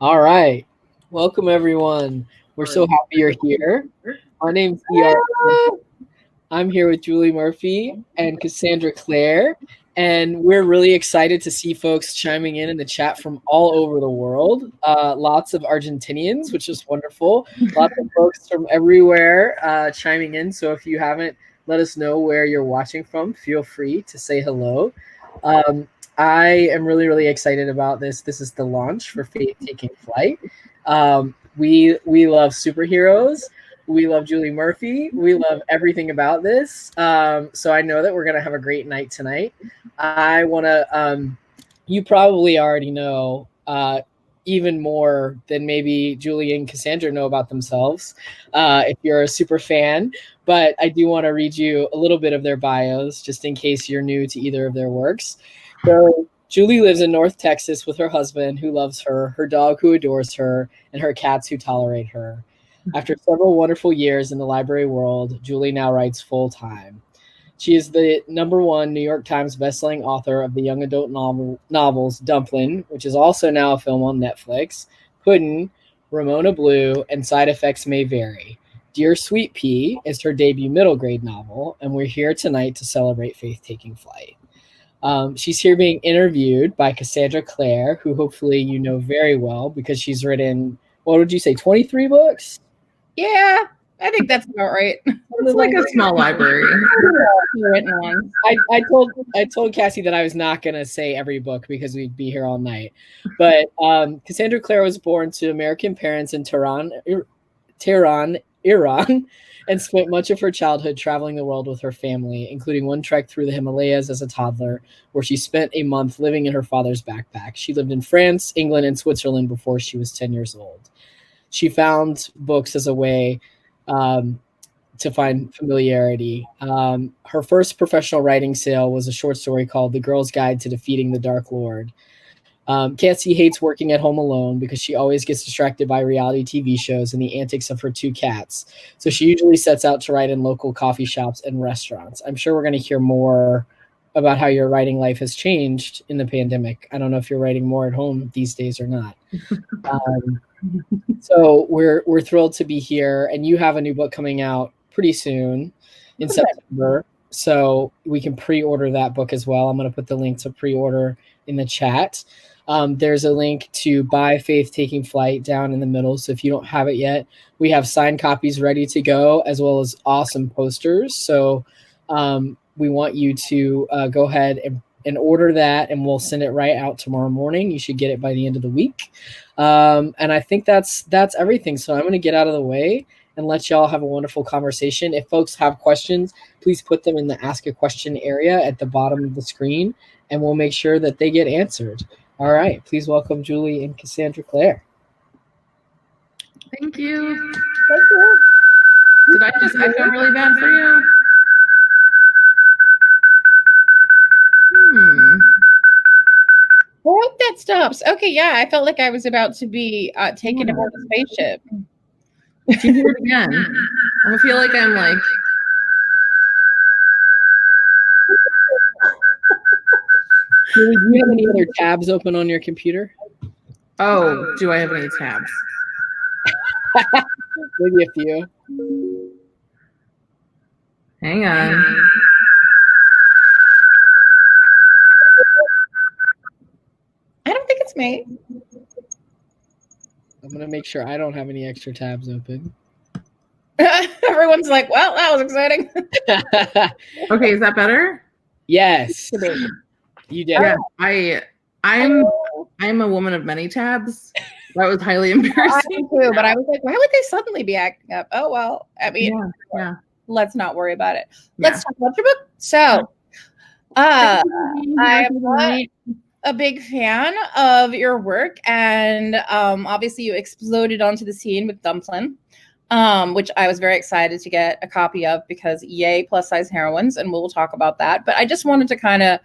All right. Welcome, everyone. We're so happy you're here. My name's ER. I'm here with Julie Murphy and Cassandra Clare, and we're really excited to see folks chiming in the chat from all over the world. Lots of Argentinians, which is wonderful. Lots of folks from everywhere chiming in. So if you haven't let us know where you're watching from, feel free to say hello. I am really, really excited about this. This is the launch for Faith Taking Flight. We love superheroes. We love Julie Murphy. We love everything about this. So I know that we're going to have a great night tonight. I want to, you probably already know even more than maybe Julie and Cassandra know about themselves if you're a super fan. But I do want to read you a little bit of their bios just in case you're new to either of their works. So Julie lives in North Texas with her husband who loves her dog who adores her, and her cats who tolerate her. After several wonderful years in the library world, Julie now writes full-time. She is the #1 New York Times bestselling author of the young adult novels Dumplin, which is also now a film on Netflix, Puddin', Ramona Blue, and Side Effects May Vary. Dear Sweet Pea is her debut middle grade novel, and we're here tonight to celebrate Faith Taking Flight. She's here being interviewed by Cassandra Clare, who hopefully you know very well because she's written, what would you say, 23 books? Yeah, I think that's about right. It's like a small library. Written ones. I told Cassie that I was not going to say every book because we'd be here all night. But Cassandra Clare was born to American parents in Tehran, Iran, and spent much of her childhood traveling the world with her family, including one trek through the Himalayas as a toddler, where she spent a month living in her father's backpack. She lived in France, England, and Switzerland before she was 10 years old. She found books as a way to find familiarity. Her first professional writing sale was a short story called The Girl's Guide to Defeating the Dark Lord. Cassie hates working at home alone because she always gets distracted by reality TV shows and the antics of her 2 cats. So she usually sets out to write in local coffee shops and restaurants. I'm sure we're going to hear more about how your writing life has changed in the pandemic. I don't know if you're writing more at home these days or not. So we're thrilled to be here, and you have a new book coming out pretty soon in September. So we can pre-order that book as well. I'm going to put the link to pre-order in the chat. There's a link to buy Faith Taking Flight down in the middle. So if you don't have it yet, we have signed copies ready to go, as well as awesome posters. So we want you to go ahead and order that, and we'll send it right out tomorrow morning. You should get it by the end of the week. And I think that's everything. So I'm going to get out of the way and let y'all have a wonderful conversation. If folks have questions, please put them in the Ask a Question area at the bottom of the screen, and we'll make sure that they get answered. All right. Please welcome Julie and Cassandra Clare. Thank you. Did I just echo really bad for you? I hope that stops. Okay, yeah, I felt like I was about to be taken aboard a spaceship. If you hear it again, I feel like I'm like... Julie, do you have any other tabs open on your computer? Oh, do I have any tabs? Maybe a few. Hang on. I don't think it's me. I'm going to make sure I don't have any extra tabs open. Everyone's like, well, that was exciting. Okay, is that better? Yes. You did. Yeah, I'm a woman of many tabs. That was highly embarrassing. I too, but I was like, why would they suddenly be acting up? Oh, well, I mean, yeah. Let's not worry about it. Let's talk about your book. So, I'm a big fan of your work, and obviously you exploded onto the scene with Dumplin, which I was very excited to get a copy of because yay, plus size heroines, and we'll talk about that. But I just wanted to kind of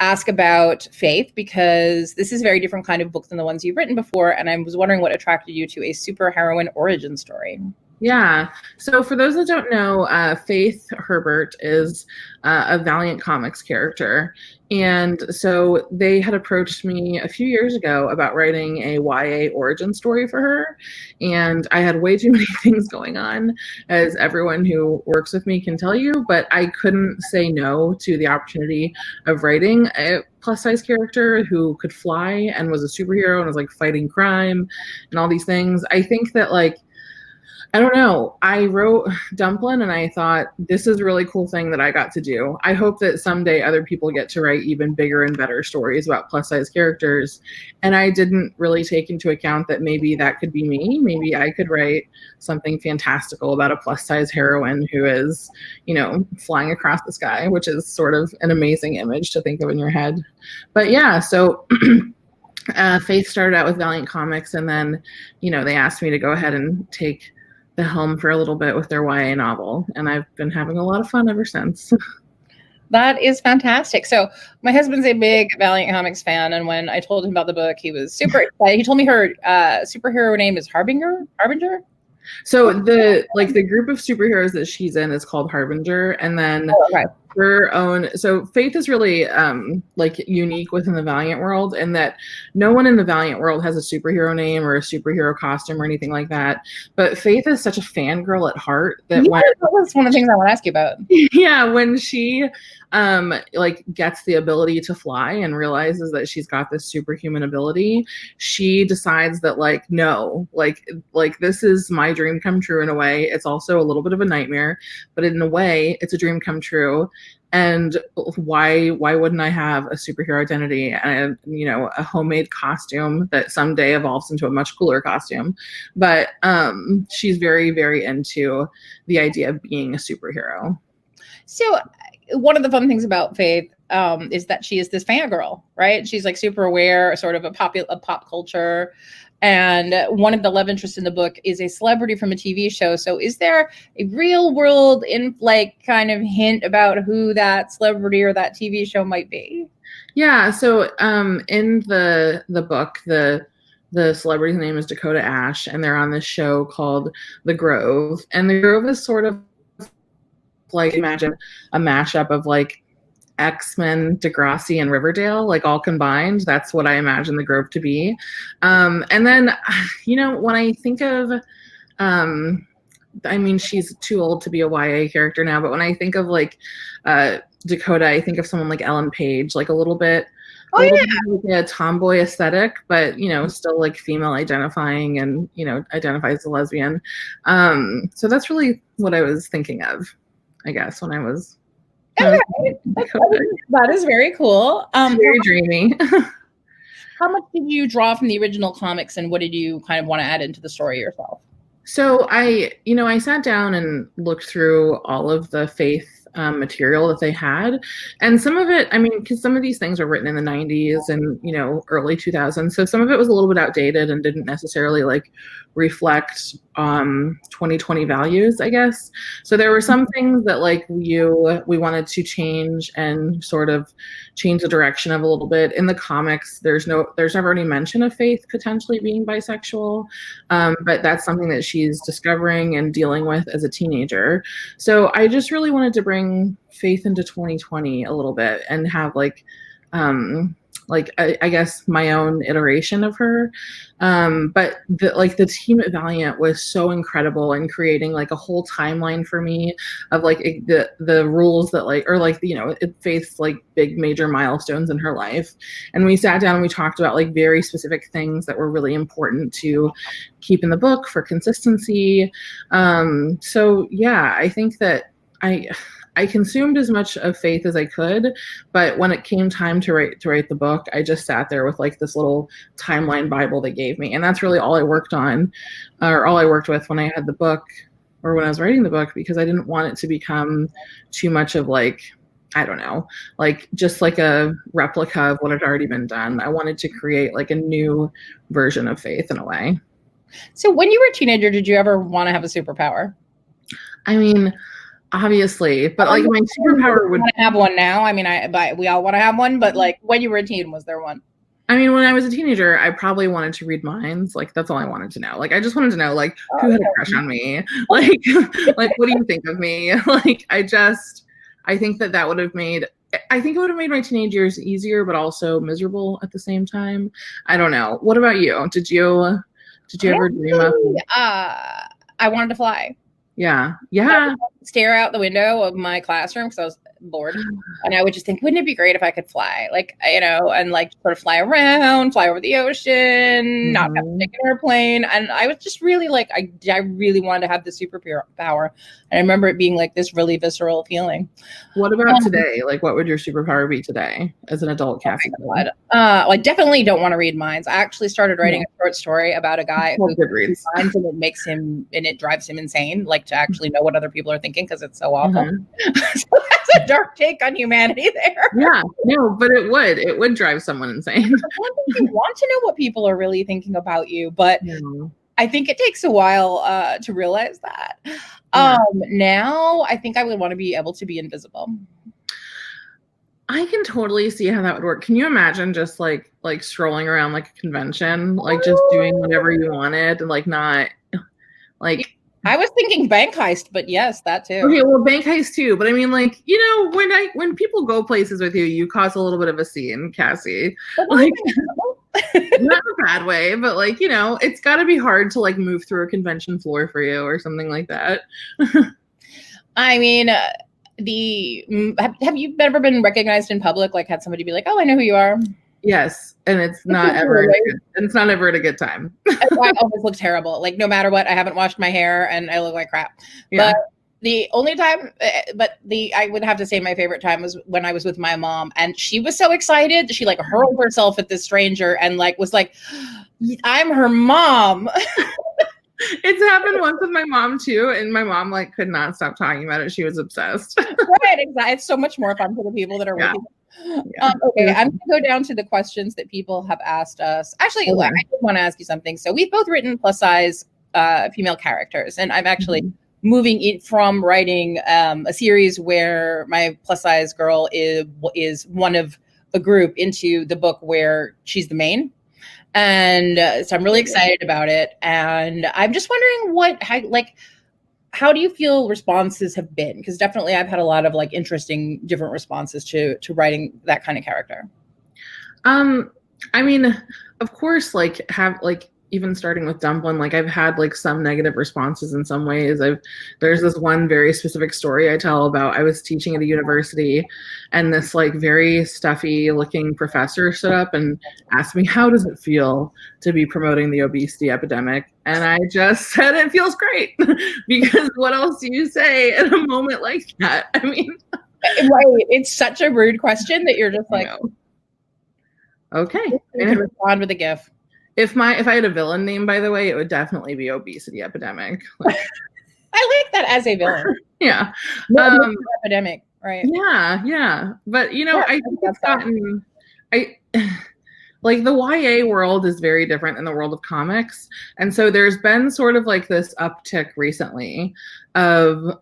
ask about Faith because this is a very different kind of book than the ones you've written before, and I was wondering what attracted you to a super heroine origin story. Yeah. So for those that don't know, Faith Herbert is a Valiant Comics character. And so they had approached me a few years ago about writing a YA origin story for her. And I had way too many things going on, as everyone who works with me can tell you, but I couldn't say no to the opportunity of writing a plus size character who could fly and was a superhero and was like fighting crime and all these things. I think that like I don't know. I wrote Dumplin and I thought this is a really cool thing that I got to do. I hope that someday other people get to write even bigger and better stories about plus size characters. And I didn't really take into account that maybe that could be me. Maybe I could write something fantastical about a plus size heroine who is, flying across the sky, which is sort of an amazing image to think of in your head. But yeah, so Faith started out with Valiant Comics, and then, they asked me to go ahead and take the helm for a little bit with their YA novel, and I've been having a lot of fun ever since. That is fantastic. So my husband's a big Valiant Comics fan, and when I told him about the book, he was super excited. He told me her superhero name is Harbinger. So the group of superheroes that she's in is called Harbinger, and then her own. So Faith is really unique within the Valiant world, in that no one in the Valiant world has a superhero name or a superhero costume or anything like that. But Faith is such a fangirl at heart that that was one of the things I want to ask you about. Yeah, when she gets the ability to fly and realizes that she's got this superhuman ability, she decides that no, this is my dream come true. In a way, it's also a little bit of a nightmare, but in a way it's a dream come true. And why wouldn't I have a superhero identity and a homemade costume that someday evolves into a much cooler costume? But she's very, very into the idea of being a superhero. So one of the fun things about Faith is that she is this fangirl, right? She's like super aware, sort of a pop culture. And one of the love interests in the book is a celebrity from a TV show. So is there a real world kind of hint about who that celebrity or that TV show might be? Yeah. So in the book, the celebrity's name is Dakota Ash, and they're on this show called The Grove. And The Grove is sort of imagine a mashup of X-Men, Degrassi, and Riverdale, all combined. That's what I imagine The Grove to be. And then, when I think of, she's too old to be a YA character now, but when I think of Dakota, I think of someone like Ellen Page, a little bit, a tomboy aesthetic, but still female identifying and identifies as a lesbian. So that's really what I was thinking of, I guess, when I was. That is very cool. Very dreamy. How much did you draw from the original comics, and what did you kind of want to add into the story yourself? So I sat down and looked through all of the Faith material that they had, and some of it, because some of these things were written in the 90s and early 2000s, so some of it was a little bit outdated and didn't necessarily reflect 2020 values, I guess. So there were some things that we wanted to change and sort of change the direction of a little bit. In the comics, there's never any mention of Faith potentially being bisexual, but that's something that she's discovering and dealing with as a teenager. So I just really wanted to bring Faith into 2020 a little bit and have I guess my own iteration of her. But the team at Valiant was so incredible in creating a whole timeline for me of the rules that it Faith's big major milestones in her life. And we sat down and we talked about very specific things that were really important to keep in the book for consistency. So yeah, I think that I consumed as much of Faith as I could, but when it came time to write the book, I just sat there with this little timeline Bible they gave me, and that's really all I worked on, or all I worked with when I had the book, or when I was writing the book, because I didn't want it to become too much of I don't know, just a replica of what had already been done. I wanted to create a new version of Faith in a way. So when you were a teenager, did you ever want to have a superpower? Obviously, but my superpower would have one now. We all want to have one, but when you were a teen, was there one? I mean, when I was a teenager, I probably wanted to read minds. Like, that's all I wanted to know. Like, I just wanted to know, like, who had a crush on me? Like, like, what do you think of me? Like, I think that would have made, I think it would have made my teenage years easier, but also miserable at the same time. I don't know. What about you? Did you ever dream of? I wanted to fly. Yeah. I would stare out the window of my classroom because I was bored, and I would just think, wouldn't it be great if I could fly, like, and like sort of fly around, fly over the ocean, not have to take an airplane. And I was just really like, I really wanted to have the superpower, and I remember it being like this really visceral feeling. What about today? Like, what would your superpower be today as an adult, Cassie? I definitely don't want to read minds. I actually started writing a short story about a guy who reads minds, and it drives him insane, like, to actually know what other people are thinking because it's so awful. So that's a dark take on humanity there. Yeah, no, but it would drive someone insane. You want to know what people are really thinking about you, but I think it takes a while to realize that. Now I think I would want to be able to be invisible. I can totally see how that would work. Can you imagine just like strolling around like a convention, like just doing whatever you wanted and like not like. I was thinking bank heist, but yes, that too. Okay, well, bank heist too. But I mean, like, when people go places with you, you cause a little bit of a scene, Cassie. Like, not in a bad way, but like, it's got to be hard to like move through a convention floor for you or something like that. I mean, have you ever been recognized in public? Like, had somebody be like, "Oh, I know who you are." Yes, and it's not ever at a good time. I always look terrible. Like, no matter what, I haven't washed my hair and I look like crap. Yeah. But the only time, I would have to say my favorite time was when I was with my mom, and she was so excited. She like hurled herself at this stranger and like was like, "I'm her mom." It's happened once with my mom too, and my mom like could not stop talking about it. She was obsessed. Right, exactly. It's so much more fun for the people that are with you. Yeah. Okay, I'm going to go down to the questions that people have asked us. Actually, I did want to ask you something. So we've both written plus size female characters, and I'm actually moving it from writing a series where my plus size girl is one of a group into the book where she's the main. And so I'm really excited about it. And I'm just wondering how do you feel responses have been? Because definitely I've had a lot of like interesting different responses to writing that kind of character. I mean, of course, even starting with Dumplin, like I've had like some negative responses in some ways. There's this one very specific story I tell about I was teaching at a university, and this like very stuffy looking professor stood up and asked me, "How does it feel to be promoting the obesity epidemic?" And I just said, "It feels great," because what else do you say in a moment like that? I mean, right? It's such a rude question that you're just like, okay, you can respond with a GIF. If I had a villain name, by the way, it would definitely be Obesity Epidemic. I like that as a villain. Yeah. Epidemic, right? Yeah. But I think it's gotten like the YA world is very different than the world of comics. And so there's been sort of like this uptick recently of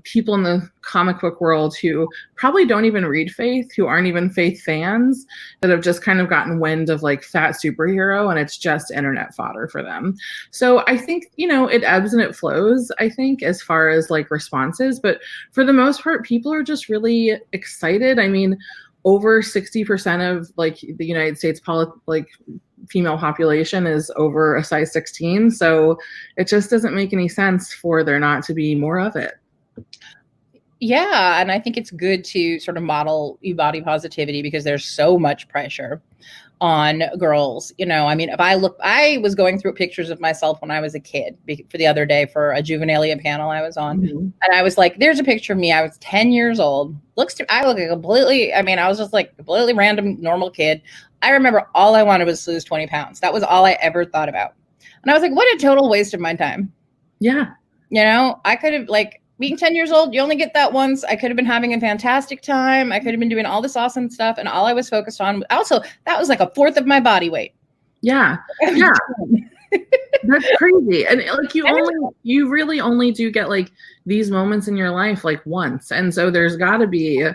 people in the comic book world who probably don't even read Faith, who aren't even Faith fans, that have just kind of gotten wind of like fat superhero and it's just internet fodder for them. So I think, it ebbs and it flows, I think, as far as like responses. But for the most part, people are just really excited. I mean, over 60% of like the United States female population is over a size 16. So it just doesn't make any sense for there not to be more of it. Yeah. And I think it's good to sort of model body positivity because there's so much pressure on girls. I mean, I was going through pictures of myself when I was a kid for the other day for a juvenilia panel I was on. Mm-hmm. And I was like, there's a picture of me. I was 10 years old. I look like I was just like completely random, normal kid. I remember all I wanted was to lose 20 pounds. That was all I ever thought about. And I was like, what a total waste of my time. Yeah. I could have being 10 years old, you only get that once. I could have been having a fantastic time. I could have been doing all this awesome stuff. And all I was focused on, also, that was like a fourth of my body weight. Yeah. Yeah. That's crazy. And like you really only do get like these moments in your life like once. And so there's gotta be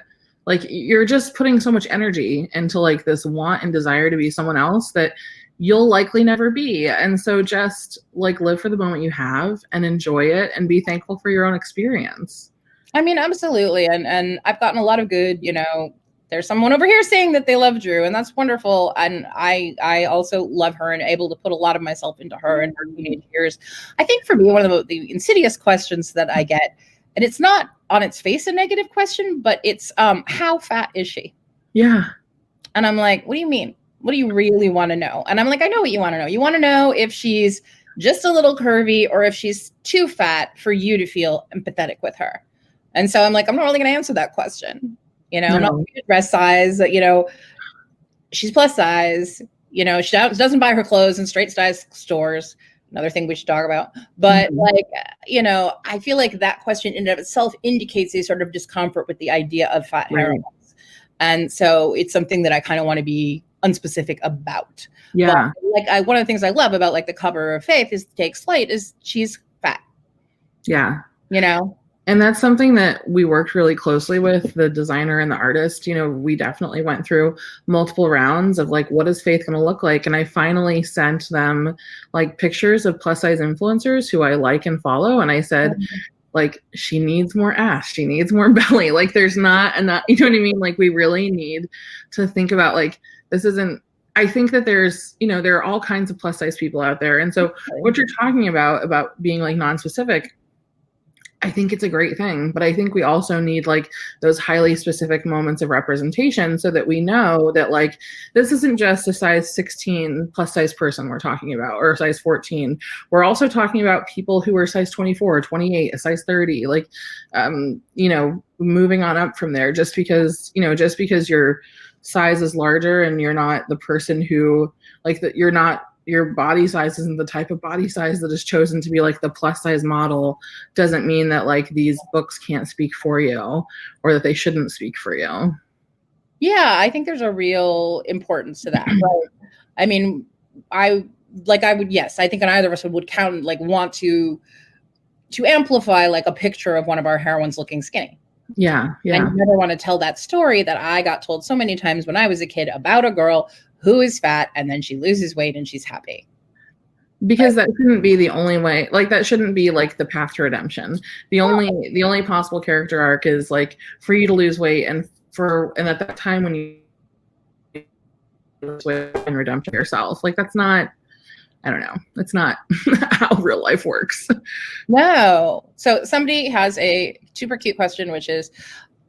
like you're just putting so much energy into like this want and desire to be someone else that you'll likely never be. And so just like live for the moment you have and enjoy it and be thankful for your own experience. I mean, absolutely. And I've gotten a lot of good, you know, there's someone over here saying that they love Drew, and that's wonderful. And I also love her and able to put a lot of myself into her in her teenage years. I think for me, one of the insidious questions that I get, and it's not on its face a negative question, but it's how fat is she? Yeah. And I'm like, what do you mean? What do you really want to know? And I'm like, I know what you want to know. You want to know if she's just a little curvy or if she's too fat for you to feel empathetic with her. And so I'm like, I'm not really going to answer that question. You know, not dress size, you know, she's plus size, you know, she doesn't buy her clothes in straight size stores. Another thing we should talk about. But like, you know, I feel like that question in and of itself indicates a sort of discomfort with the idea of fat heroines. And so it's something that I kind of want to be unspecific about. Yeah. But, like one of the things I love about like the cover of Faith is Takes Flight is she's fat. Yeah. You know? And that's something that we worked really closely with the designer and the artist. You know, we definitely went through multiple rounds of like, what is Faith going to look like? And I finally sent them like pictures of plus size influencers who I like and follow. And I said, like, she needs more ass. She needs more belly. Like there's not enough, you know what I mean? Like we really need to think about like, this isn't, I think that there's, you know, there are all kinds of plus size people out there. And so what you're talking about being like non-specific, I think it's a great thing, but I think we also need like those highly specific moments of representation so that we know that like, this isn't just a size 16 plus size person we're talking about, or a size 14. We're also talking about people who are size 24, 28, a size 30, like, you know, moving on up from there just because your size is larger and you're not the person who like that, your body size isn't the type of body size that is chosen to be like the plus size model doesn't mean that like these books can't speak for you or that they shouldn't speak for you. Yeah, I think there's a real importance to that. Right? I mean, I think either of us would count like want to amplify like a picture of one of our heroines looking skinny. Yeah. And you never want to tell that story that I got told so many times when I was a kid about a girl who is fat and then she loses weight and she's happy. Because that shouldn't be the only way, like that shouldn't be like the path to redemption. The only possible character arc is like for you to lose weight and at that time when you lose weight and redemption yourself. Like that's not, I don't know. It's not how real life works. No. So somebody has a super cute question, which is,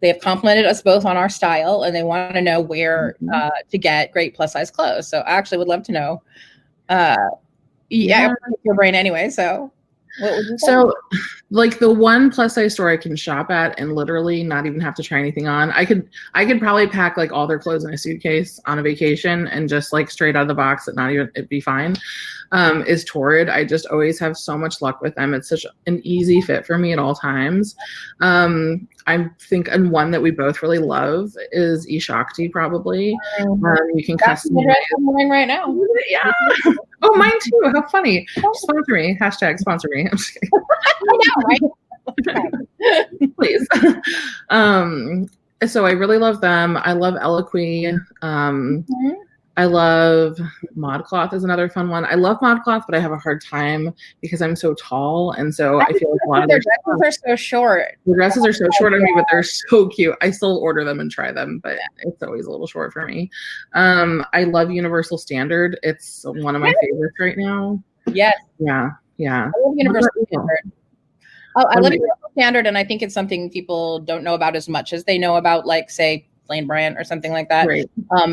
they have complimented us both on our style and they want to know where to get great plus size clothes. So I actually would love to know. Yeah, your brain anyway. So what would you say? So like the one plus size store I can shop at and literally not even have to try anything on. I could probably pack like all their clothes in a suitcase on a vacation and just like straight out of the box it'd be fine. Is Torrid. I just always have so much luck with them. It's such an easy fit for me at all times. I think and one that we both really love is Ishakti probably. You can customize. I'm wearing right now. Yeah. Oh, mine too. How funny. Sponsor me. Hashtag sponsor me. I'm just kidding. I know, right? Please. So I really love them. I love Eloquy. I love ModCloth is another fun one. I love ModCloth, but I have a hard time because I'm so tall, and so I feel like a lot of their dresses are so short. The dresses are so short on me, but they're so cute. I still order them and try them, but it's always a little short for me. I love Universal Standard. It's one of my favorites right now. Yes. Yeah. I love Universal Standard. Oh, I love Universal Standard, and I think it's something people don't know about as much as they know about, like, say, Lane Bryant or something like that. Right.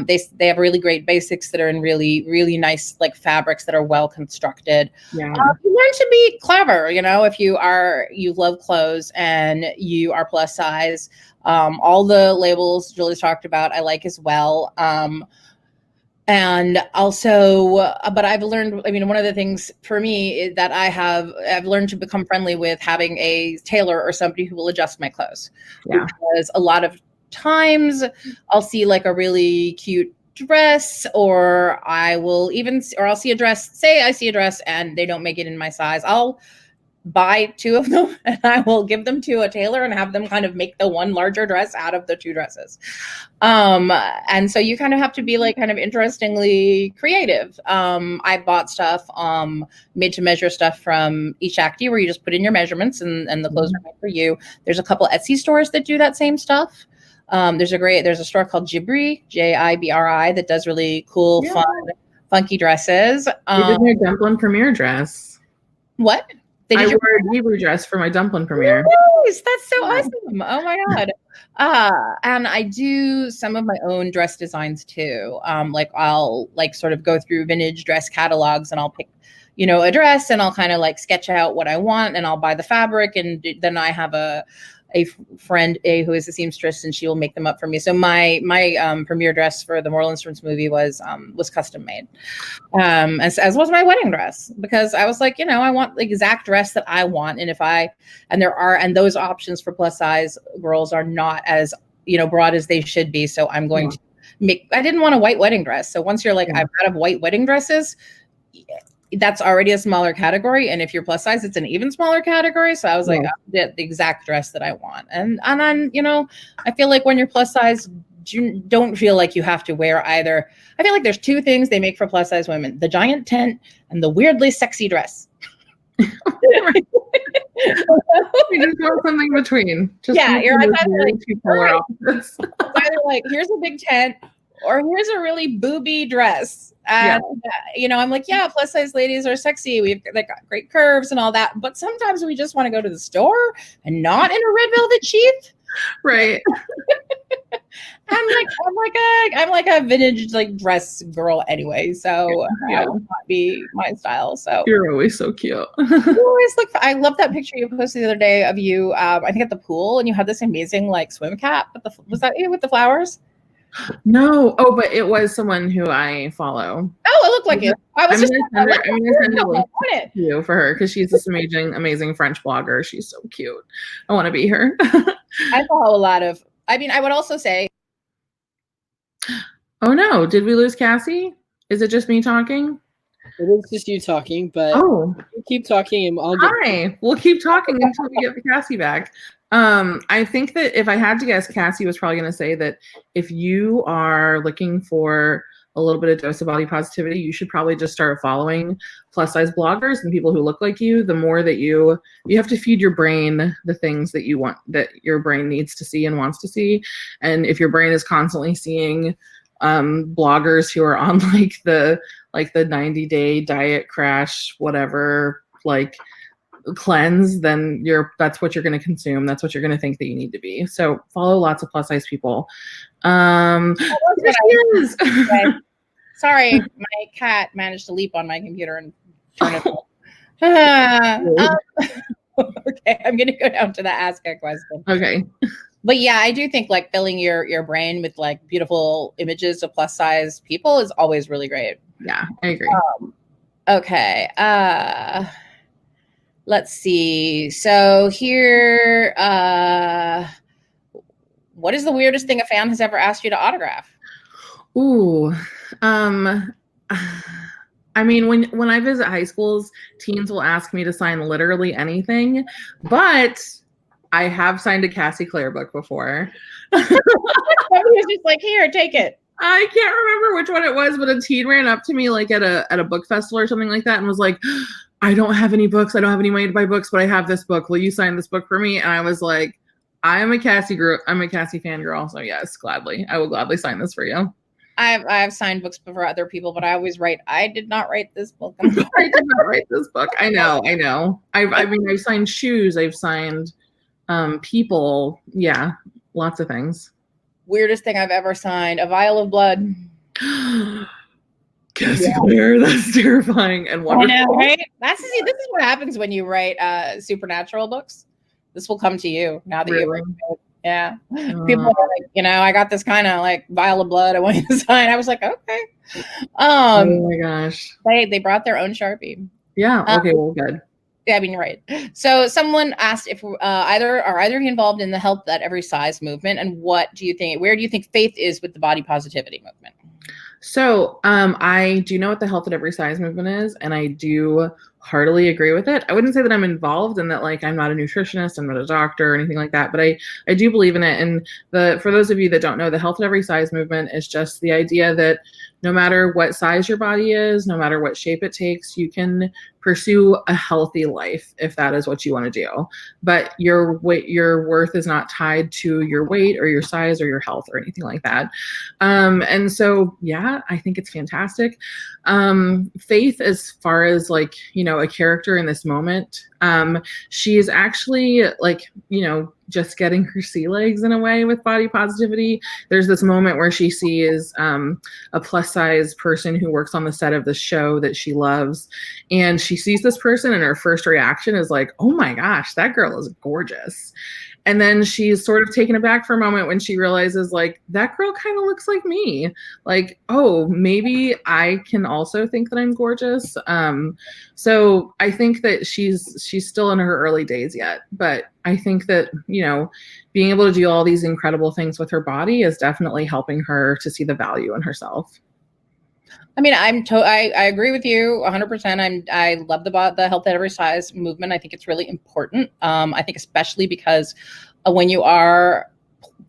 They have really great basics that are in really, really nice like fabrics that are well constructed. Yeah. You learn to be clever, you know, if you love clothes and you are plus size. All the labels Julie's talked about, I like as well. And also, but I've learned, I mean, one of the things for me is that I've learned to become friendly with having a tailor or somebody who will adjust my clothes. Yeah. Because a lot of times I'll see like a really cute dress, or I'll see a dress, say I see a dress and they don't make it in my size. I'll buy 2 of them and I will give them to a tailor and have them kind of make the one larger dress out of the 2 dresses. And so you kind of have to be like kind of interestingly creative. I bought stuff, made to measure stuff from Each Acti, where you just put in your measurements and the clothes are made for you. There's a couple Etsy stores that do that same stuff. There's a store called Jibri, Jibri, that does really cool, fun, funky dresses. You did your Dumplin premiere dress. What? I wore a Hebrew dress for my Dumplin premiere. Nice. That's so awesome. Oh my God. And I do some of my own dress designs too. Like I'll like sort of go through vintage dress catalogs and I'll pick, a dress and I'll kind of like sketch out what I want and I'll buy the fabric. And then I have a friend who is a seamstress and she will make them up for me. So my premiere dress for the Moral Instruments movie was custom made, as was my wedding dress, because I was like, I want the exact dress that I want. And those options for plus size girls are not as, broad as they should be. So I'm going to I didn't want a white wedding dress. So once you're like, I've out of white wedding dresses, that's already a smaller category. And if you're plus size, it's an even smaller category. So I was like, I'll get the exact dress that I want. And then, I feel like when you're plus size, you don't feel like you have to wear either. I feel like there's 2 things they make for plus size women: the giant tent and the weirdly sexy dress. You just want something between. You're like, it's either like, here's a big tent or here's a really booby dress. And, I'm like, plus size ladies are sexy. They got great curves and all that. But sometimes we just want to go to the store and not in a red velvet sheath. Right. I'm like a vintage like dress girl anyway. So that would not be my style. So you're always so cute. I love that picture you posted the other day of you, I think at the pool, and you had this amazing like swim cap. Was that you with the flowers? No. Oh, but it was someone who I follow. Oh, it looked like it. I'm gonna send a link to you for her because she's this amazing French blogger. She's so cute. I want to be her. I follow a lot of. I mean, I would also say. Oh no! Did we lose Cassie? Is it just me talking? It is just you talking, but you keep talking and I'll get. Hi. We'll keep talking until we get the Cassie back. I think that if I had to guess, Cassie was probably going to say that if you are looking for a little bit of dose of body positivity, you should probably just start following plus size bloggers and people who look like you. The more that you have to feed your brain the things that you want, that your brain needs to see and wants to see. And if your brain is constantly seeing bloggers who are on like the 90-day diet crash, whatever, like cleanse, then that's what you're going to consume. That's what you're going to think that you need to be. So follow lots of plus size people. Sorry, my cat managed to leap on my computer and turn it off. Okay, I'm going to go down to the ask a question. Okay. But yeah, I do think like filling your brain with like beautiful images of plus size people is always really great. Yeah, I agree. Okay. Let's see. So here, what is the weirdest thing a fan has ever asked you to autograph? Ooh, I mean, when I visit high schools, teens will ask me to sign literally anything, but I have signed a Cassie Clare book before. Somebody was just like, here, take it. I can't remember which one it was, but a teen ran up to me like at a book festival or something like that and was like, I don't have any books. I don't have any money to buy books, but I have this book. Will you sign this book for me? And I was like, I'm a Cassie fangirl. So yes, gladly. I will gladly sign this for you. I have signed books for other people, but I always write, I did not write this book. I did not write this book. I know. I've signed shoes. I've signed people. Yeah, lots of things. Weirdest thing I've ever signed, a vial of blood. Cassie Clare, that's terrifying and wonderful. I know, right? This is what happens when you write supernatural books. This will come to you now that you write it. Yeah. People are like, I got this kind of like vial of blood I want you to sign. I was like, okay. Oh my gosh. They brought their own Sharpie. Yeah. Okay. Well, good. Yeah, I mean, you're right. So someone asked if either of you involved in the Help at Every Size movement, and where do you think faith is with the body positivity movement? So I do know what the Health at Every Size movement is, and I do heartily agree with it. I wouldn't say that I'm involved in that, like I'm not a nutritionist, I'm not a doctor or anything like that, but I do believe in it. And for those of you that don't know, the Health at Every Size movement is just the idea that no matter what size your body is, no matter what shape it takes, you can pursue a healthy life if that is what you want to do. But your worth is not tied to your weight or your size or your health or anything like that. And so, yeah, I think it's fantastic. Faith, as far as like, you know, a character in this moment, she is actually like, you know, just getting her sea legs in a way with body positivity. There's this moment where she sees a plus size person who works on the set of the show that she loves. And she sees this person and her first reaction is like, oh my gosh, that girl is gorgeous. And then she's sort of taken aback for a moment when she realizes, like, that girl kind of looks like me. Like, oh, maybe I can also think that I'm gorgeous. So I think that she's still in her early days yet. But I think that, you know, being able to do all these incredible things with her body is definitely helping her to see the value in herself. I mean, I agree with you 100%. I love the Health at Every Size movement. I think it's really important. I think especially because when you are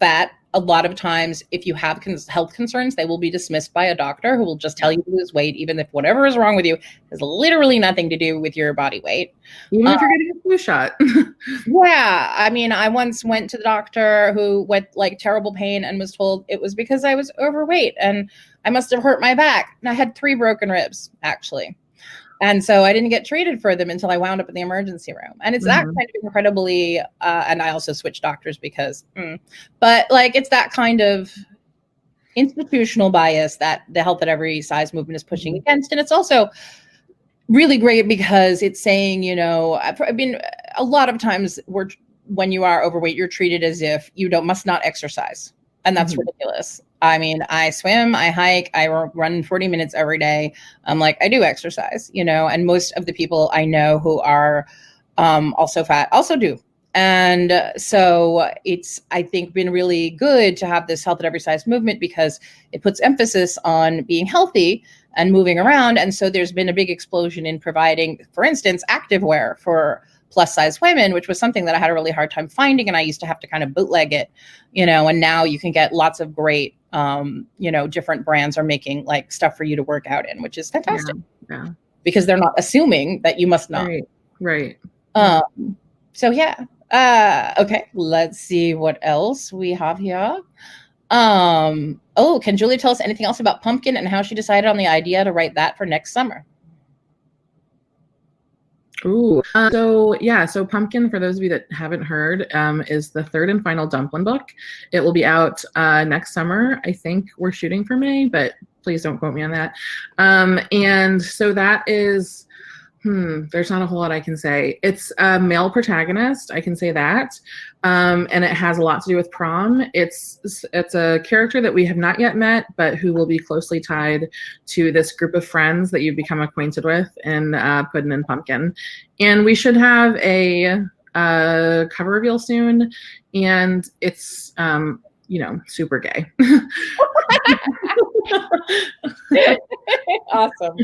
fat, a lot of times if you have health concerns, they will be dismissed by a doctor who will just tell you to lose weight, even if whatever is wrong with you has literally nothing to do with your body weight. Even if you're getting a flu shot. Yeah. I mean, I once went to the doctor who went like terrible pain and was told it was because I was overweight and I must have hurt my back. And I had 3 broken ribs, actually. And so I didn't get treated for them until I wound up in the emergency room. And it's that kind of incredibly, and I also switched doctors because, but like, it's that kind of institutional bias that the Health at Every Size movement is pushing against. And it's also really great because it's saying, you know, I mean, a lot of times when you are overweight, you're treated as if you must not exercise. And that's ridiculous. I mean, I swim, I hike, I run 40 minutes every day. I'm like, I do exercise, you know, and most of the people I know who are also fat also do. And so it's, I think, been really good to have this Health at Every Size movement because it puts emphasis on being healthy and moving around. And so there's been a big explosion in providing, for instance, activewear for plus size women, which was something that I had a really hard time finding. And I used to have to kind of bootleg it, you know, and now you can get lots of great, you know, different brands are making like stuff for you to work out in, which is fantastic. Yeah. Because they're not assuming that you must not. Right. So yeah. Okay. Let's see what else we have here. Oh, can Julie tell us anything else about Pumpkin and how she decided on the idea to write that for next summer? Ooh. So Pumpkin, for those of you that haven't heard, is the 3rd and final Dumplin book. It will be out next summer. I think we're shooting for May, but please don't quote me on that. And so that is, there's not a whole lot I can say. It's a male protagonist, I can say that. And it has a lot to do with prom. It's a character that we have not yet met, but who will be closely tied to this group of friends that you've become acquainted with in Puddin' and Pumpkin. And we should have a cover reveal soon. And it's, you know, super gay. Awesome.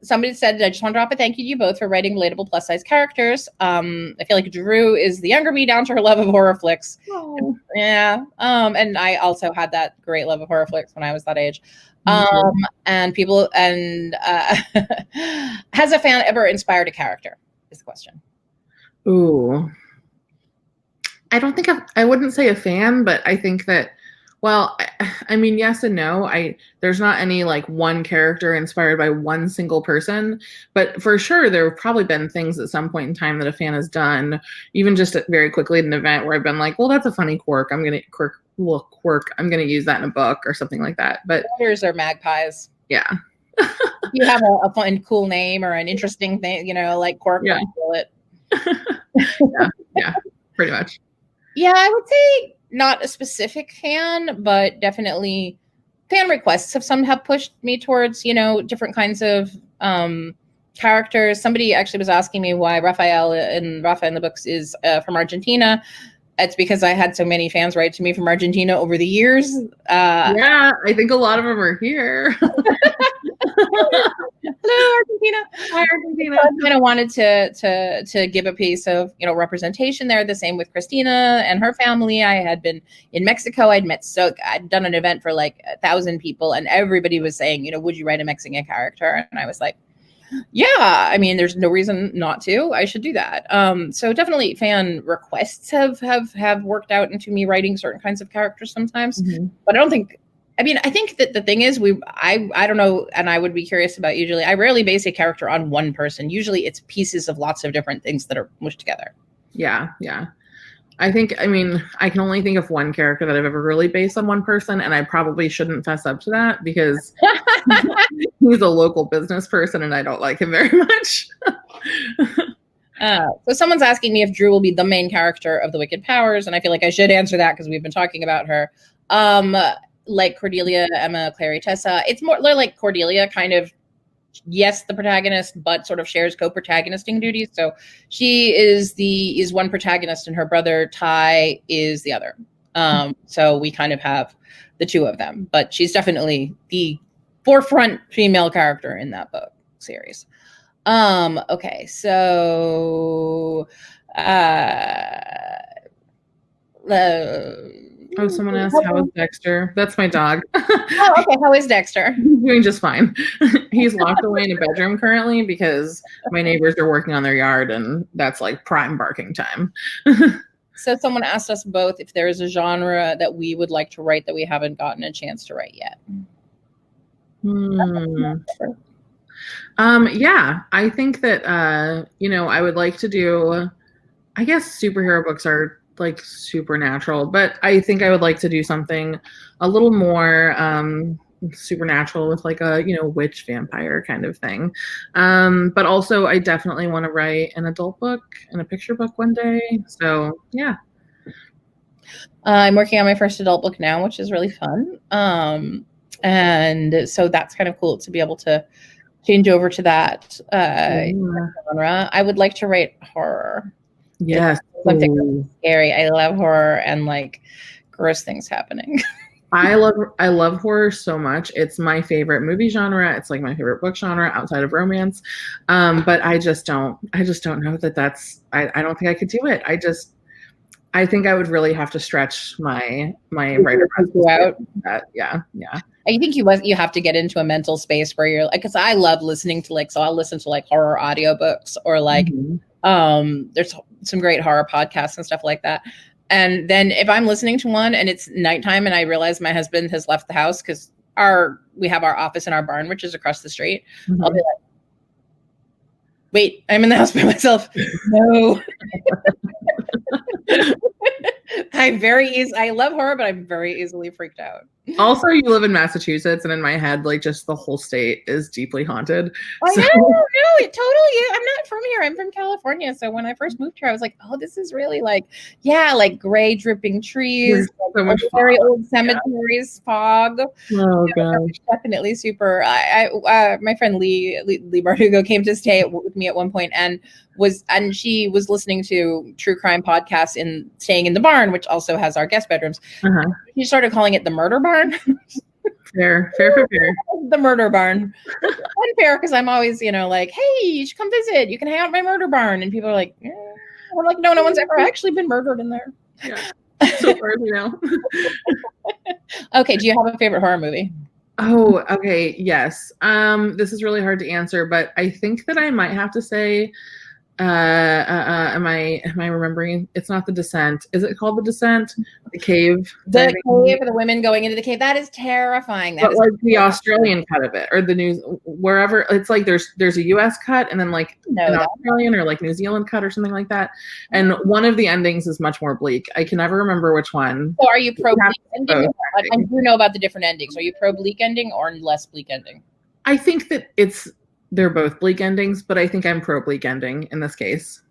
Somebody said, I just want to drop a thank you to you both for writing relatable plus size characters. I feel like Drew is the younger me down to her love of horror flicks. Oh. Yeah. And I also had that great love of horror flicks when I was that age. And people, and has a fan ever inspired a character is the question. Ooh. I don't think I wouldn't say a fan, but I think that, well, I mean, yes and no. There's not any like one character inspired by one single person, but for sure there have probably been things at some point in time that a fan has done, even just very quickly at an event where I've been like, well, that's a funny quirk. I'm gonna use that in a book or something like that. But others are magpies. Yeah. You have a fun, cool name or an interesting thing, you know, like quirk. Yeah. Yeah, pretty much. Yeah, I would say not a specific fan, but definitely fan requests have pushed me towards, you know, different kinds of characters. Somebody actually was asking me why Rafael in the books is from Argentina. It's because I had so many fans write to me from Argentina over the years. Yeah, I think a lot of them are here. Hello, Argentina. Hi, Argentina. I kind of wanted to give a piece of, you know, representation there. The same with Christina and her family. I had been in Mexico. I'd done an event for like 1,000 people, and everybody was saying, you know, would you write a Mexican character? And I was like, yeah, I mean, there's no reason not to. I should do that. So definitely fan requests have worked out into me writing certain kinds of characters sometimes, but I think that the thing is I don't know, and I would be curious about you, Julie. I rarely base a character on one person. Usually it's pieces of lots of different things that are mushed together. Yeah. I mean, I can only think of one character that I've ever really based on one person, and I probably shouldn't fess up to that because he's a local business person and I don't like him very much. So someone's asking me if Drew will be the main character of the Wicked Powers, and I feel like I should answer that because we've been talking about her. Like Cordelia, Emma, Clary, Tessa. It's more like Cordelia kind of, yes, the protagonist, but sort of shares co-protagonisting duties. So she is one protagonist and her brother Ty is the other. So we kind of have the two of them, but she's definitely the forefront female character in that book series. Okay, so someone asked, how is Dexter? That's my dog. Oh, okay. How is Dexter? He's doing just fine. He's locked away in a bedroom currently because my neighbors are working on their yard, and that's like prime barking time. So someone asked us both if there is a genre that we would like to write that we haven't gotten a chance to write yet. Yeah, I think that, you know, I would like to do, I guess superhero books are like supernatural, but I think I would like to do something a little more supernatural with like a, you know, witch vampire kind of thing. But also I definitely want to write an adult book and a picture book one day. So yeah. I'm working on my first adult book now, which is really fun. And so that's kind of cool to be able to change over to that genre. I would like to write horror. Yes. Something really scary. I love horror and like gross things happening. I love horror so much. It's my favorite movie genre. It's like my favorite book genre outside of romance. But I just don't know that that's, I don't think I could do it. I think I would really have to stretch my writer out. Yeah. I think you have to get into a mental space where you're like, because I love listening to like, so I'll listen to like horror audiobooks or like, there's some great horror podcasts and stuff like that. And then if I'm listening to one and it's nighttime and I realize my husband has left the house because we have our office in our barn, which is across the street, I'll be like, wait, I'm in the house by myself. No. I love horror, but I'm very easily freaked out. Also, you live in Massachusetts, and in my head, like just the whole state is deeply haunted. Oh, so. No, it totally is. I'm not from here. I'm from California. So when I first moved here, I was like, oh, this is really like, yeah, like gray dripping trees, so much very old cemeteries, fog. Oh god, definitely super. My friend Lee Bardugo came to stay with me at one point and she was listening to true crime podcasts and staying in the barn, which also has our guest bedrooms. She started calling it the murder barn. Fair. The murder barn. Unfair because I'm always, like, hey, you should come visit. You can hang out in my murder barn. And people are like, eh. I'm like, no one's ever actually been murdered in there. Yeah. So far, Okay, do you have a favorite horror movie? Oh, okay. Yes. This is really hard to answer, but I think that I might have to say, am I remembering? It's not The Descent. Is it called The Descent? The cave. The cave, the women going into the cave. That is terrifying. But like the Australian cut of it, or the news, wherever. It's like there's a U.S. cut, and then like an Australian or like New Zealand cut or something like that. And one of the endings is much more bleak. I can never remember which one. So are you pro bleak ending? I do know about the different endings. Are you pro bleak ending or less bleak ending? I think that they're both bleak endings, but I think I'm pro bleak ending in this case.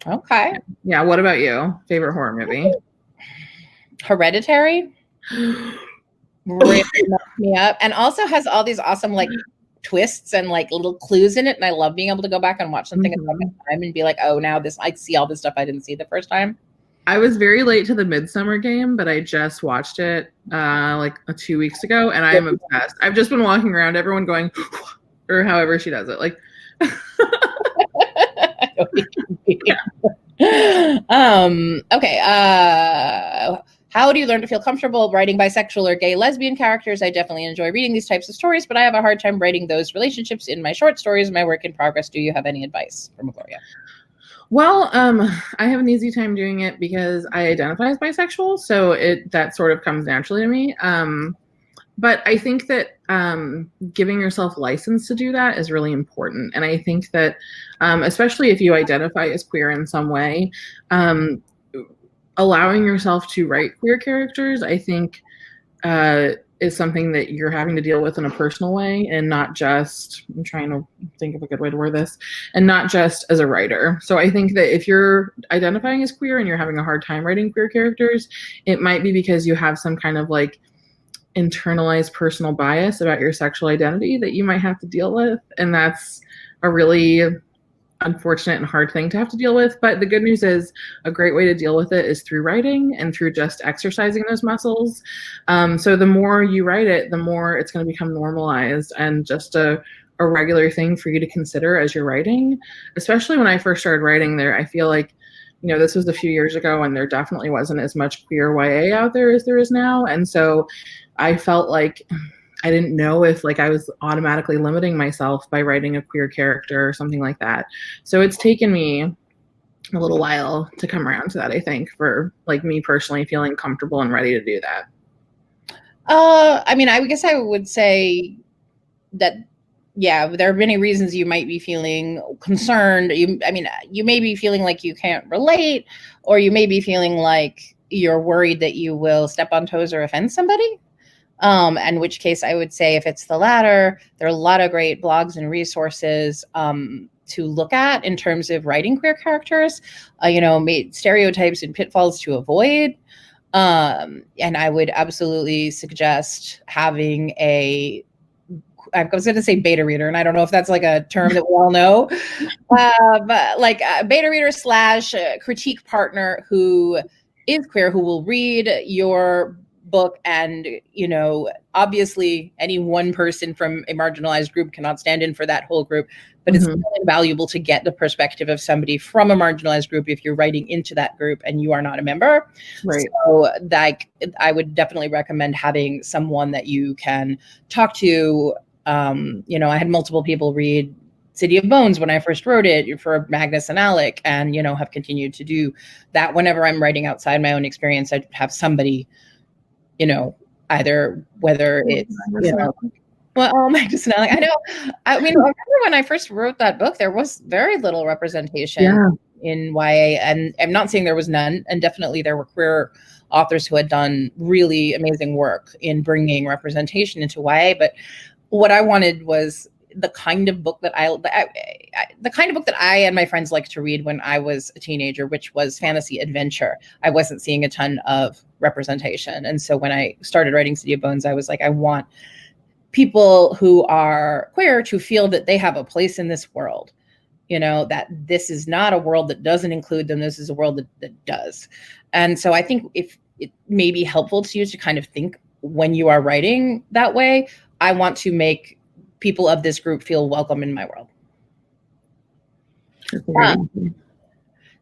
Okay. Yeah. What about you? Favorite horror movie? Hereditary. Really messed me up, and also has all these awesome like twists and like little clues in it. And I love being able to go back and watch something a second time and be like, oh, now I see all this stuff I didn't see the first time. I was very late to the Midsummer Game, but I just watched it like 2 weeks ago, and I'm obsessed. I've just been walking around, everyone going, or however she does it. Like, okay. How do you learn to feel comfortable writing bisexual or gay lesbian characters? I definitely enjoy reading these types of stories, but I have a hard time writing those relationships in my short stories, my work in progress. Do you have any advice? From Gloria. Well, I have an easy time doing it because I identify as bisexual, so that sort of comes naturally to me. But I think that giving yourself license to do that is really important. And I think that especially if you identify as queer in some way, allowing yourself to write queer characters, I think is something that you're having to deal with in a personal way, and not just, I'm trying to think of a good way to word this, and not just as a writer. So I think that if you're identifying as queer and you're having a hard time writing queer characters, it might be because you have some kind of like internalized personal bias about your sexual identity that you might have to deal with. And that's a really unfortunate and hard thing to have to deal with. But the good news is a great way to deal with it is through writing and through just exercising those muscles. So the more you write it, the more it's going to become normalized and just a regular thing for you to consider as you're writing. Especially when I first started writing there, I feel like, you know, this was a few years ago and there definitely wasn't as much queer YA out there as there is now. And so I felt like I didn't know if like I was automatically limiting myself by writing a queer character or something like that. So it's taken me a little while to come around to that, I think, for like me personally feeling comfortable and ready to do that. I mean, I guess I would say that, yeah, there are many reasons you might be feeling concerned. You may be feeling like you can't relate, or you may be feeling like you're worried that you will step on toes or offend somebody. In which case I would say if it's the latter, there are a lot of great blogs and resources to look at in terms of writing queer characters, stereotypes and pitfalls to avoid. And I would absolutely suggest having I was going to say beta reader, and I don't know if that's like a term that we all know, but like a beta reader / critique partner who is queer, who will read your book. And, you know, obviously any one person from a marginalized group cannot stand in for that whole group, but it's really valuable to get the perspective of somebody from a marginalized group if you're writing into that group and you are not a member. Right. So like, I would definitely recommend having someone that you can talk to. I had multiple people read City of Bones when I first wrote it for Magnus and Alec, and, you know, have continued to do that. Whenever I'm writing outside my own experience, I'd have somebody, you know, either whether it's, Magnus and Alec. I know. I mean, I remember when I first wrote that book, there was very little representation in YA, and I'm not saying there was none, and definitely there were queer authors who had done really amazing work in bringing representation into YA. But what I wanted was the kind of book that I and my friends liked to read when I was a teenager, which was fantasy adventure. I wasn't seeing a ton of representation. And so when I started writing City of Bones, I was like, I want people who are queer to feel that they have a place in this world, you know, that this is not a world that doesn't include them. This is a world that does. And so I think if it may be helpful to you to kind of think when you are writing that way, I want to make people of this group feel welcome in my world.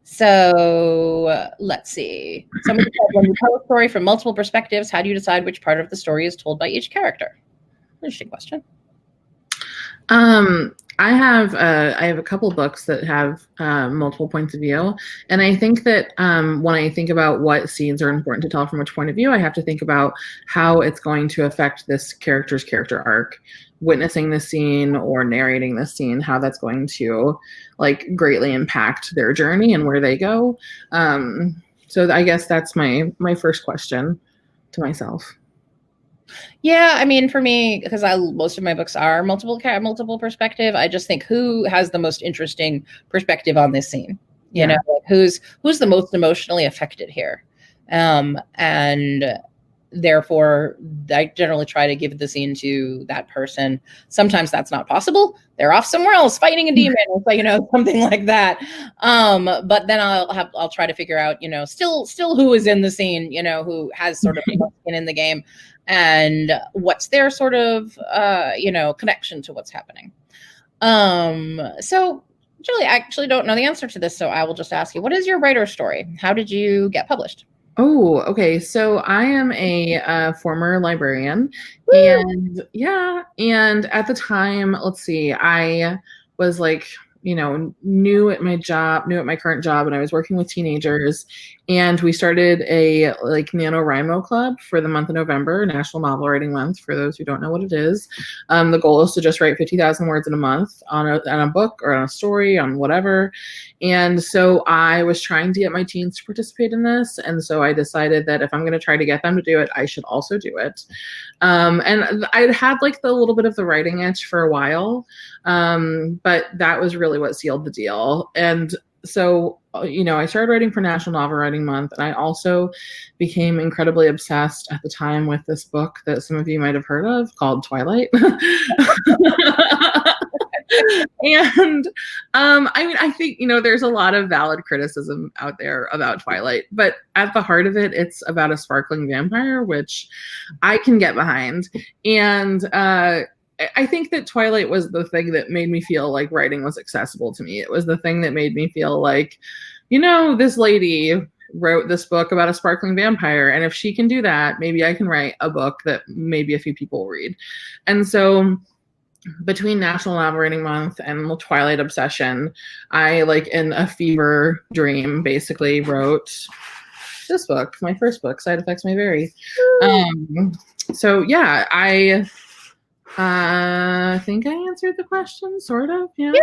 So let's see. Somebody said, when you tell a story from multiple perspectives, how do you decide which part of the story is told by each character? Interesting question. I have a couple books that have multiple points of view, and I think that when I think about what scenes are important to tell from which point of view, I have to think about how it's going to affect this character's character arc. Witnessing this scene or narrating this scene, how that's going to like greatly impact their journey and where they go. So I guess that's my first question to myself. Yeah, I mean, for me, because most of my books are multiple perspective, I just think who has the most interesting perspective on this scene. You know, like who's the most emotionally affected here, and therefore I generally try to give the scene to that person. Sometimes that's not possible. They're off somewhere else fighting a demon, or, you know, something like that. But then I'll try to figure out, you know, still who is in the scene, you know, who has sort of skin in the game, and what's their sort of, connection to what's happening. So Julie, I actually don't know the answer to this, so I will just ask you, what is your writer story? How did you get published? Oh, okay. So I am a former librarian, Woo! and at the time, let's see, I was like, new at my current job, and I was working with teenagers, and we started a like NaNoWriMo club for the month of November, National Novel Writing Month. For those who don't know what it is, the goal is to just write 50,000 words in a month on a book or on a story, on whatever. And so I was trying to get my teens to participate in this. And so I decided that if I'm going to try to get them to do it, I should also do it. And I'd had like the little bit of the writing itch for a while. But that was really what sealed the deal. And so, I started writing for National Novel Writing Month. And I also became incredibly obsessed at the time with this book that some of you might have heard of called Twilight. And I think, there's a lot of valid criticism out there about Twilight, but at the heart of it, it's about a sparkling vampire, which I can get behind. And I think that Twilight was the thing that made me feel like writing was accessible to me. It was the thing that made me feel like, this lady wrote this book about a sparkling vampire, and if she can do that, maybe I can write a book that maybe a few people will read. And so between National Novel Writing Month and Twilight obsession, I, like in a fever dream, basically wrote this book, my first book, Side Effects May Vary. So yeah, I think I answered the question, sort of. Yeah.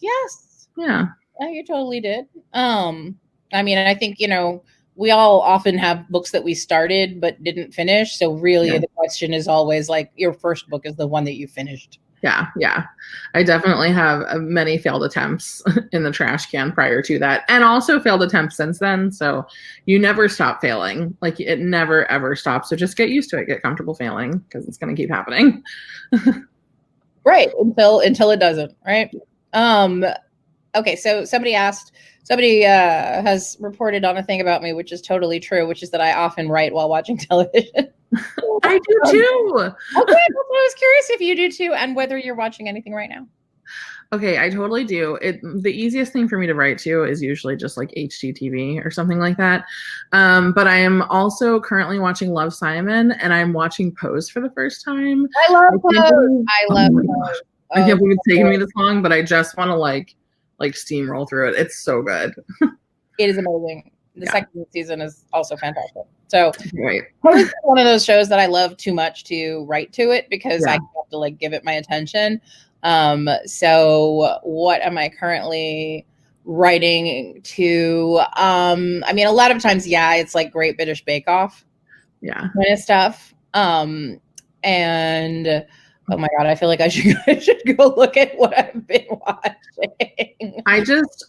Yes. Yeah. Yeah, you totally did. I think, we all often have books that we started but didn't finish. So really the question is always like, your first book is the one that you finished. Yeah. I definitely have many failed attempts in the trash can prior to that, and also failed attempts since then. So you never stop failing. Like, it never, ever stops. So just get used to it. Get comfortable failing, because it's going to keep happening. Right. Until it doesn't. Right. Okay. So somebody has reported on a thing about me, which is totally true, which is that I often write while watching television. I do too. Okay, I was curious if you do too, and whether you're watching anything right now. Okay, I totally do. The easiest thing for me to write to is usually just like HGTV or something like that. But I am also currently watching Love, Simon, and I'm watching Pose for the first time. I love Pose. I can't believe it's taken me this long, but I just want to like steamroll through it. It's so good. It is amazing. The second season is also fantastic. So right. Pose is one of those shows that I love too much to write to it, because I have to like give it my attention. So what am I currend writing to? A lot of times, it's like Great British Bake Off. Yeah. Kind of stuff. And oh my God, I feel like I should go look at what I've been watching.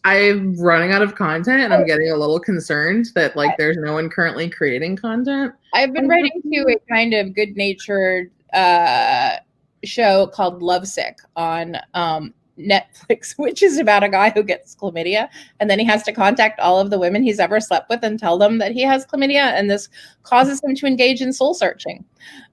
I'm running out of content, and I'm getting a little concerned that like there's no one currently creating content. I've been writing to a kind of good-natured show called Lovesick on Netflix, which is about a guy who gets chlamydia, and then he has to contact all of the women he's ever slept with and tell them that he has chlamydia, and this causes him to engage in soul searching.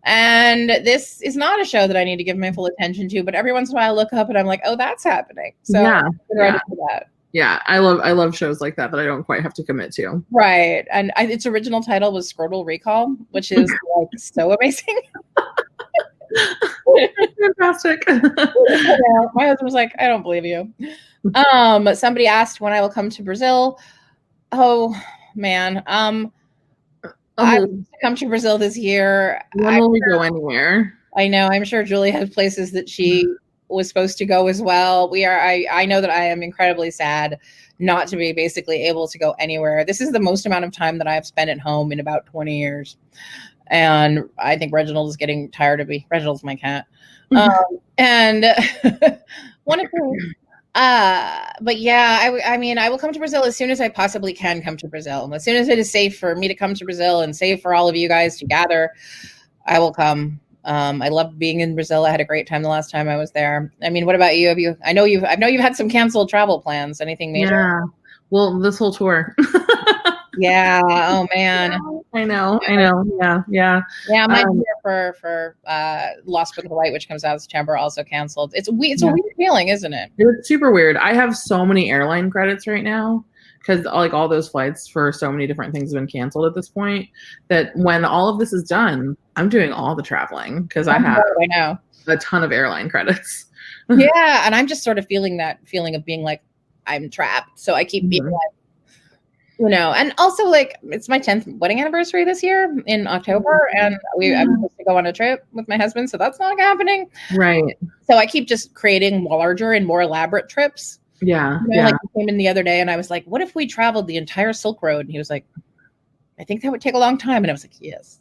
And this is not a show that I need to give my full attention to, but every once in a while I look up and I'm like, oh, that's happening. So I'm ready for that. Yeah, I love shows like that I don't quite have to commit to. Right. And its original title was Scrotal Recall, which is like so amazing. Fantastic. My husband was like, I don't believe you. Somebody asked when I will come to Brazil. Oh man. I will come to Brazil this year. When will we go anywhere? I know. I'm sure Julie has places that she was supposed to go as well. I know that I am incredibly sad not to be basically able to go anywhere. This is the most amount of time that I've spent at home in about 20 years. And I think Reginald is getting tired of me. Reginald's my cat. And one of the, but yeah, I will come to Brazil as soon as I possibly can come to Brazil. And as soon as it is safe for me to come to Brazil and safe for all of you guys to gather, I will come. I love being in Brazil. I had a great time the last time I was there. I mean, what about you? I know you've had some canceled travel plans. Anything major? Yeah. Well, this whole tour. Yeah. Oh man. I know. Yeah. Yeah. Mine for Lost Book of the Light, which comes out in September, also canceled. It's a weird feeling, isn't it? It's super weird. I have so many airline credits right now because like all those flights for so many different things have been canceled at this point, that when all of this is done, I'm doing all the traveling because I have a ton of airline credits. Yeah, and I'm just sort of feeling that feeling of being like I'm trapped. So I keep being like, you know, and also like it's my 10th wedding anniversary this year in October, and I'm supposed to go on a trip with my husband, so that's not happening. Right. So I keep just creating larger and more elaborate trips. Yeah. You know, like he came in the other day and I was like, what if we traveled the entire Silk Road? And he was like, I think that would take a long time. And I was like, yes.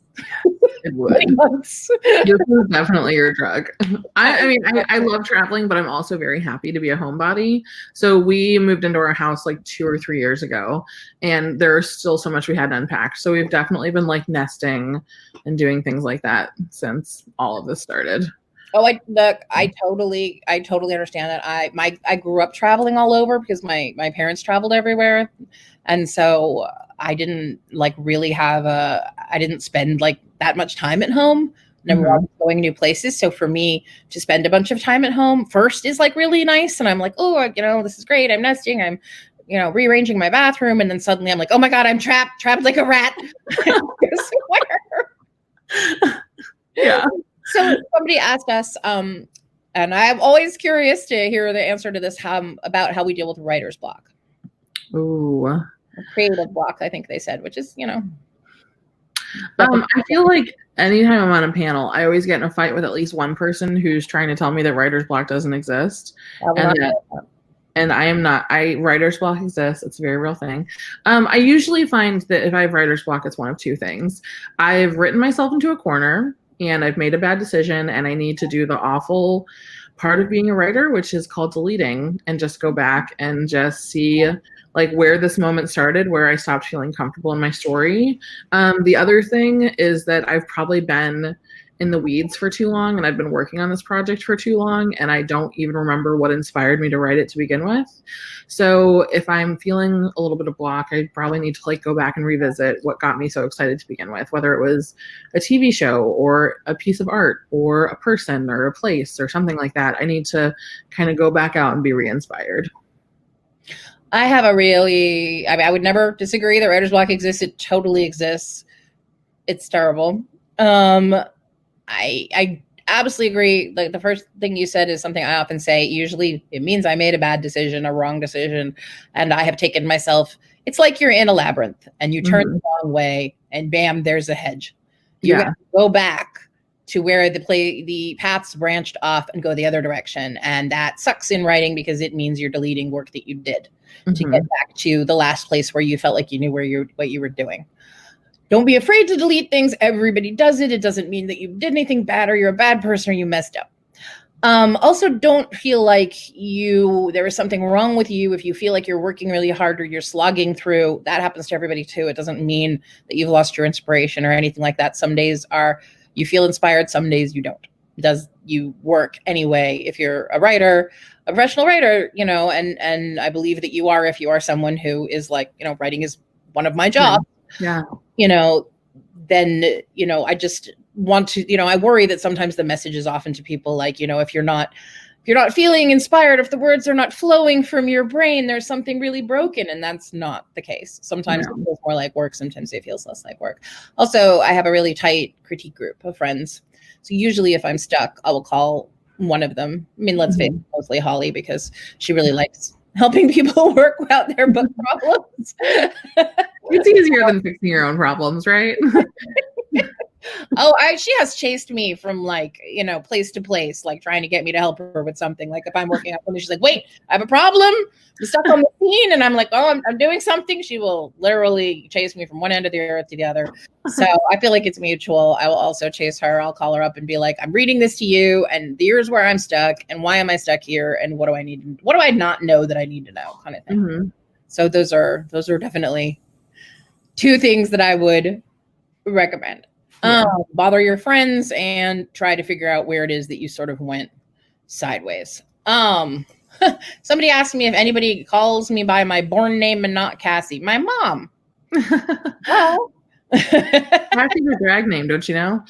It would. This is definitely your drug. I mean, I love traveling, but I'm also very happy to be a homebody. So we moved into our house like 2 or 3 years ago, and there's still so much we had to unpack. So we've definitely been like nesting and doing things like that since all of this started. Oh, I totally understand that. I grew up traveling all over because my parents traveled everywhere, and so I didn't like really I didn't spend like that much time at home. Never going new places. So for me to spend a bunch of time at home first is like really nice, and I'm like, oh, you know, this is great. I'm nesting. I'm, you know, rearranging my bathroom, and then suddenly I'm like, oh my god, I'm trapped like a rat. Yeah. So somebody asked us, and I'm always curious to hear the answer to this, about how we deal with writer's block. Ooh. A creative block, I think they said, which is, you know. I feel like anytime I'm on a panel, I always get in a fight with at least one person who's trying to tell me that writer's block doesn't exist. And I am not. Writer's block exists. It's a very real thing. I usually find that if I have writer's block, it's one of two things. I've written myself into a corner, and I've made a bad decision, and I need to do the awful part of being a writer, which is called deleting, and just go back and just see like where this moment started, where I stopped feeling comfortable in my story. The other thing is that I've probably been in the weeds for too long, and I've been working on this project for too long, and I don't even remember what inspired me to write it to begin with. So if I'm feeling a little bit of block, I probably need to like go back and revisit what got me so excited to begin with, whether it was a TV show or a piece of art or a person or a place or something like that. I need to kind of go back out and be re-inspired. I have I mean, I would never disagree that writer's block exists. It totally exists. It's terrible. I absolutely agree. Like the first thing you said is something I often say. Usually it means I made a bad decision, a wrong decision, and I have taken myself. It's like you're in a labyrinth and you turn the wrong way and bam, there's a hedge. You have to go back to where the paths branched off and go the other direction. And that sucks in writing because it means you're deleting work that you did to get back to the last place where you felt like you knew what you were doing. Don't be afraid to delete things. Everybody does it. It doesn't mean that you did anything bad or you're a bad person or you messed up. Also, don't feel like there is something wrong with you if you feel like you're working really hard or you're slogging through. That happens to everybody too. It doesn't mean that you've lost your inspiration or anything like that. Some days you feel inspired. Some days you don't. You work anyway. If you're a writer, a professional writer, you know, and I believe that you are, if you are someone who is like, you know, writing is one of my jobs. Yeah. You know, then, you know, I just want to, you know, I worry that sometimes the message is often to people like, you know, if you're not feeling inspired, if the words are not flowing from your brain, there's something really broken. And that's not the case. Sometimes it feels more like work. Sometimes it feels less like work. Also, I have a really tight critique group of friends. So usually if I'm stuck, I will call one of them. I mean, let's face it, mostly Holly, because she really likes helping people work out their book problems. It's easier than fixing your own problems, right? She has chased me from like, you know, place to place, like trying to get me to help her with something. Like if I'm working on something, she's like, wait, I have a problem. I'm stuck on the scene. And I'm like, oh, I'm doing something. She will literally chase me from one end of the earth to the other. So I feel like it's mutual. I will also chase her. I'll call her up and be like, I'm reading this to you and here's where I'm stuck. And why am I stuck here? And what do I not know that I need to know, kind of thing. So those are definitely two things that I would recommend. Bother your friends and try to figure out where it is that you sort of went sideways. Somebody asked me if anybody calls me by my born name and not Cassie. My mom. Well, That's your drag name, don't you know?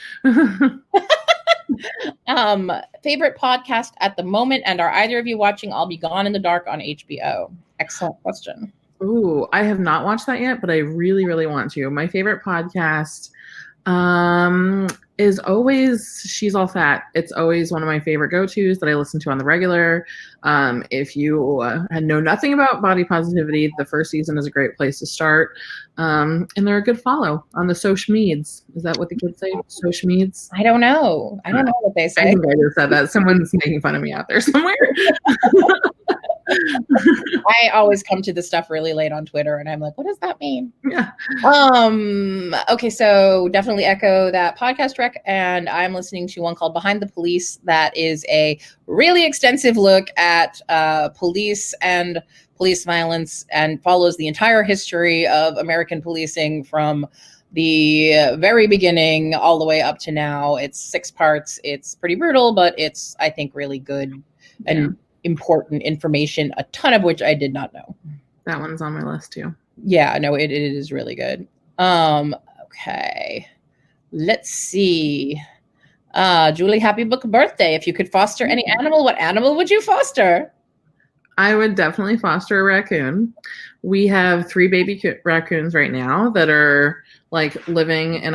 Favorite podcast at the moment, and are either of you watching I'll Be Gone in the Dark on HBO? Excellent question. Ooh, I have not watched that yet, but I really, really want to. My favorite podcast is always She's All Fat. It's always one of my favorite go-tos that I listen to on the regular. If you know nothing about body positivity, the first season is a great place to start. And they're a good follow on the social meds. Is that what the kids say? Social meds? I don't know. I don't know what they say. I think I just said that. Someone's making fun of me out there somewhere. I always come to this stuff really late on Twitter, and I'm like, what does that mean? Yeah. Okay, so definitely echo that podcast rec, and I'm listening to one called Behind the Police that is a really extensive look at police and police violence and follows the entire history of American policing from the very beginning all the way up to now. It's 6 parts. It's pretty brutal, but it's, I think, really good and important information, a ton of which I did not know. That one's on my list too. Yeah, no, it is really good. Okay. Let's see. Julie, happy book birthday. If you could foster any animal, what animal would you foster? I would definitely foster a raccoon. We have 3 baby raccoons right now that are like living in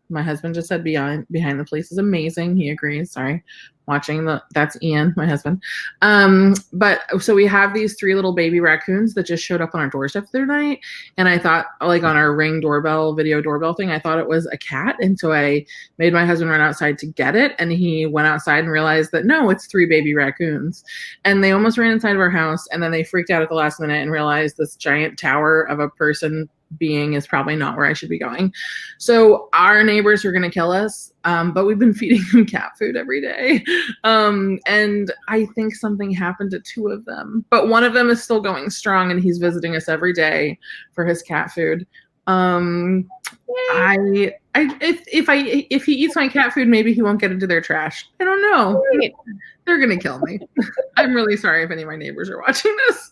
my husband just said behind the police is amazing. He agrees. Sorry. That's Ian, my husband. But so we have these 3 little baby raccoons that just showed up on our doorstep the other night. And I thought, like on our Ring video doorbell thing, I thought it was a cat. And so I made my husband run outside to get it. And he went outside and realized that no, it's 3 baby raccoons. And they almost ran inside of our house. And then they freaked out at the last minute and realized this giant tower of a person being is probably not where I should be going. So our neighbors are going to kill us. But we've been feeding them cat food every day. And I think something happened to 2 of them, but one of them is still going strong and he's visiting us every day for his cat food. If he eats my cat food, maybe he won't get into their trash. I don't know. They're going to kill me. I'm really sorry if any of my neighbors are watching this.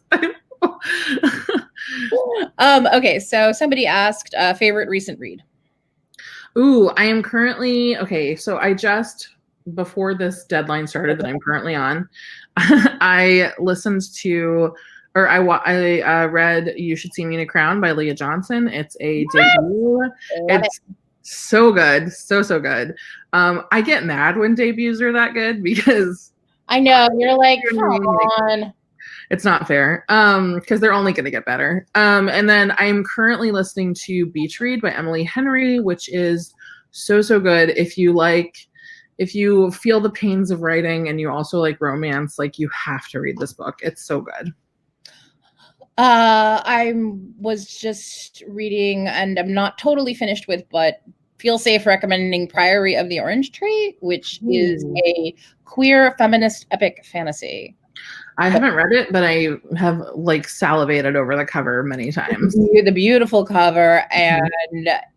Okay, so somebody asked favorite recent read. Ooh, I am currently, okay, so I just, before this deadline started that I'm currently on, I listened to, or I read You Should See Me in a Crown by Leah Johnson. It's a debut. It's so good. So good. I get mad when debuts are that good because I know, you're like, come on. It's not fair because they're only going to get better. And then I'm currently listening to Beach Read by Emily Henry, which is so good. If you feel the pains of writing and you also like romance, like you have to read this book. It's so good. I was just reading, and I'm not totally finished with, but feel safe recommending Priory of the Orange Tree, which is a queer feminist epic fantasy. I haven't read it, but I have like salivated over the cover many times. The beautiful cover. And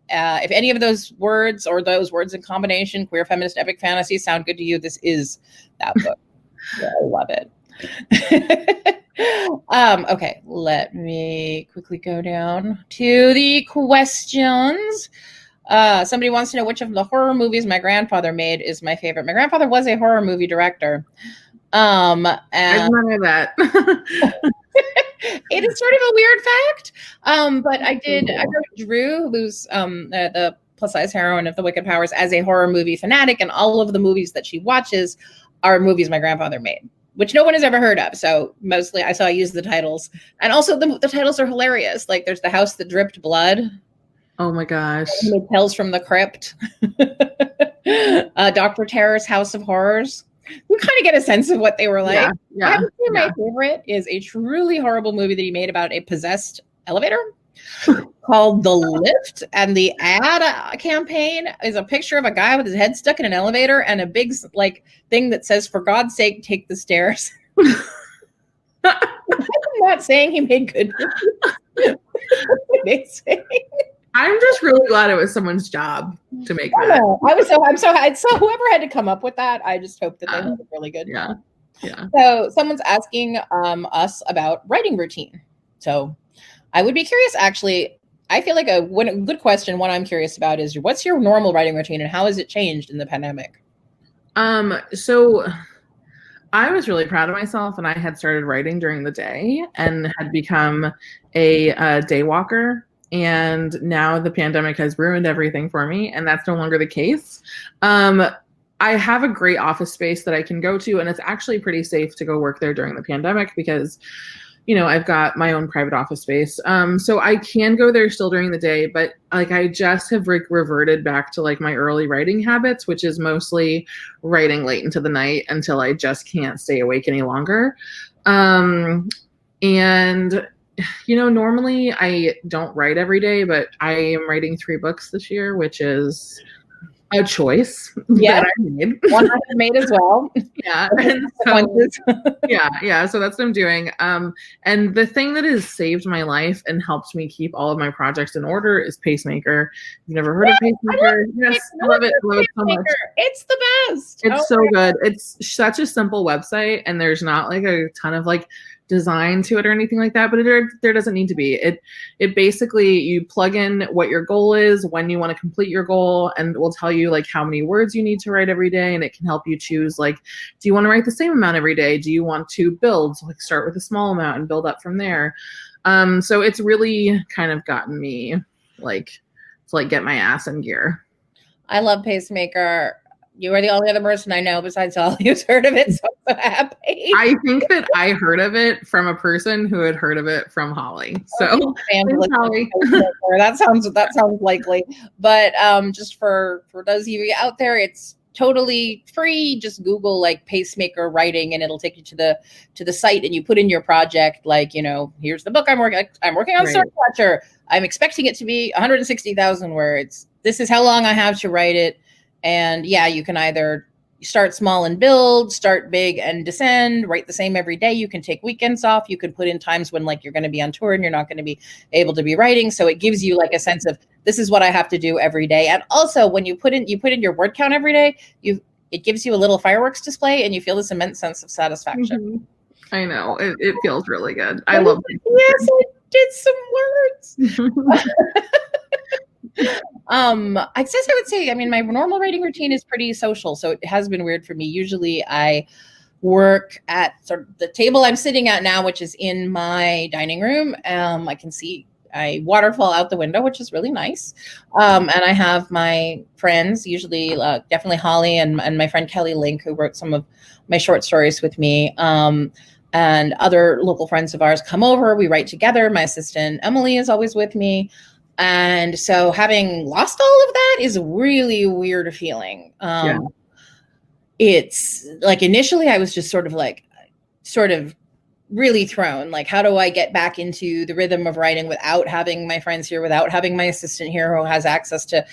if any of those words or those words in combination, queer feminist epic fantasy, sound good to you, this is that book. Yeah, I love it. Okay, let me quickly go down to the questions. Somebody wants to know which of the horror movies my grandfather made is my favorite. My grandfather was a horror movie director. And I remember that. It is sort of a weird fact. But I wrote Drew, who's the plus size heroine of the Wicked Powers, as a horror movie fanatic, and all of the movies that she watches are movies my grandfather made, which no one has ever heard of. So mostly I use the titles, and also the titles are hilarious. Like there's The House That Dripped Blood. Oh my gosh. Tales from the Crypt. Dr. Terror's House of Horrors. You kind of get a sense of what they were like. Yeah. My favorite is a truly horrible movie that he made about a possessed elevator called The Lift. And the ad campaign is a picture of a guy with his head stuck in an elevator and a big like thing that says, "For God's sake, take the stairs." I'm not saying he made good movies. I'm just really glad it was someone's job to make that. So whoever had to come up with that, I just hope that they did really good. Yeah. So someone's asking us about writing routine. So I would be curious, actually, I feel like a good question, one I'm curious about is, what's your normal writing routine and how has it changed in the pandemic? So I was really proud of myself, and I had started writing during the day and had become a day walker. And now the pandemic has ruined everything for me, and that's no longer the case. I have a great office space that I can go to, and it's actually pretty safe to go work there during the pandemic because, I've got my own private office space. So I can go there still during the day, but like I just have reverted back to like my early writing habits, which is mostly writing late into the night until I just can't stay awake any longer. And normally I don't write every day, but I am writing 3 books this year, which is a choice that I made. One I made as well. Yeah. And so, yeah. So that's what I'm doing. And the thing that has saved my life and helped me keep all of my projects in order is Pacemaker. You've never heard of Pacemaker? Yes, I love it. I love it so much. It's the best. It's so good. It's such a simple website, and there's not like a ton of like design to it or anything like that, but there doesn't need to be. It basically, you plug in what your goal is, when you want to complete your goal, and it will tell you like how many words you need to write every day, and it can help you choose like, do you want to write the same amount every day? Do you want to build, so like start with a small amount and build up from there? So it's really kind of gotten me like to like get my ass in gear. I love Pacemaker. You are the only other person I know besides Holly who's heard of it, so I'm so happy. I think that I heard of it from a person who had heard of it from Holly. So thanks, Holly. That sounds likely. But just for those of you out there, it's totally free. Just Google like Pacemaker writing, and it'll take you to the site, and you put in your project. Like, here's the book I'm working on. Sword Watcher. I'm expecting it to be 160,000 words. This is how long I have to write it. And yeah, you can either start small and build, start big and descend, write the same every day. You can take weekends off. You can put in times when like you're going to be on tour and you're not going to be able to be writing. So it gives you like a sense of, this is what I have to do every day. And also when you put in your word count every day, it gives you a little fireworks display and you feel this immense sense of satisfaction. Mm-hmm. I know. It feels really good. I love it. Yes, I did some words. I guess I would say, my normal writing routine is pretty social, so it has been weird for me. Usually I work at sort of the table I'm sitting at now, which is in my dining room. I can see a waterfall out the window, which is really nice. And I have my friends, usually definitely Holly and my friend Kelly Link, who wrote some of my short stories with me. And other local friends of ours come over. We write together. My assistant Emily is always with me. And so having lost all of that is a really weird feeling. It's like initially I was just sort of really thrown. Like, how do I get back into the rhythm of writing without having my friends here, without having my assistant here who has access to,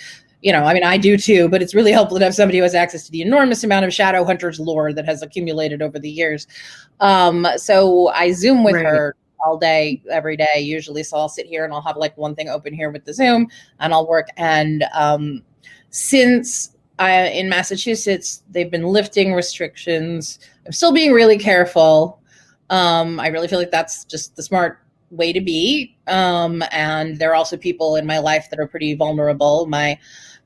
I do too, but it's really helpful to have somebody who has access to the enormous amount of Shadowhunters lore that has accumulated over the years. So I Zoom with her all day, every day, usually. So I'll sit here and I'll have like one thing open here with the Zoom and I'll work. And since in Massachusetts, they've been lifting restrictions, I'm still being really careful. I really feel like that's just the smart way to be. And there are also people in my life that are pretty vulnerable. My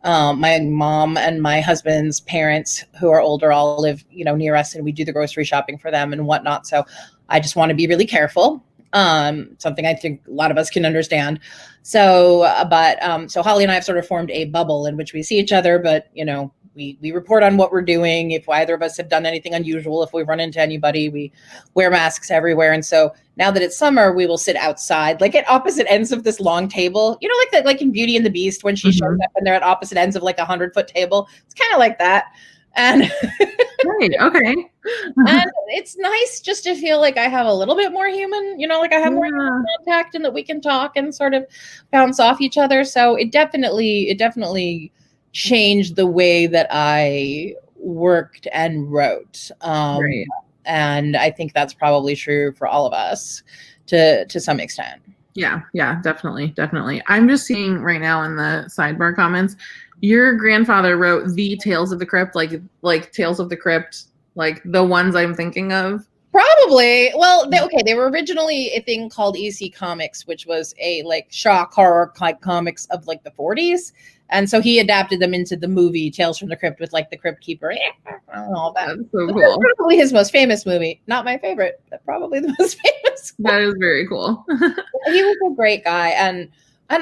mom and my husband's parents who are older all live, near us, and we do the grocery shopping for them and whatnot. So I just want to be really careful. Something I think a lot of us can understand. So Holly and I have sort of formed a bubble in which we see each other, but we report on what we're doing. If either of us have done anything unusual, if we run into anybody, we wear masks everywhere. And so now that it's summer, we will sit outside, like at opposite ends of this long table, like that, like in Beauty and the Beast, when she shows up and they're at opposite ends of like 100-foot table. It's kind of like that. And right, okay. And it's nice just to feel like I have a little bit more human, like I have more human contact and that we can talk and sort of bounce off each other. So it definitely changed the way that I worked and wrote. And I think that's probably true for all of us to some extent. Yeah, definitely. I'm just seeing right now in the sidebar comments, your grandfather wrote the Tales of the Crypt, like Tales of the Crypt, like the ones I'm thinking of. Probably. Well, they were originally a thing called EC Comics, which was a like shock horror comics of like the 40s. And so he adapted them into the movie Tales from the Crypt with like the Crypt Keeper and all that. That's so cool. Probably his most famous movie. Not my favorite, but probably the most famous one. That is very cool. He was a great guy. And I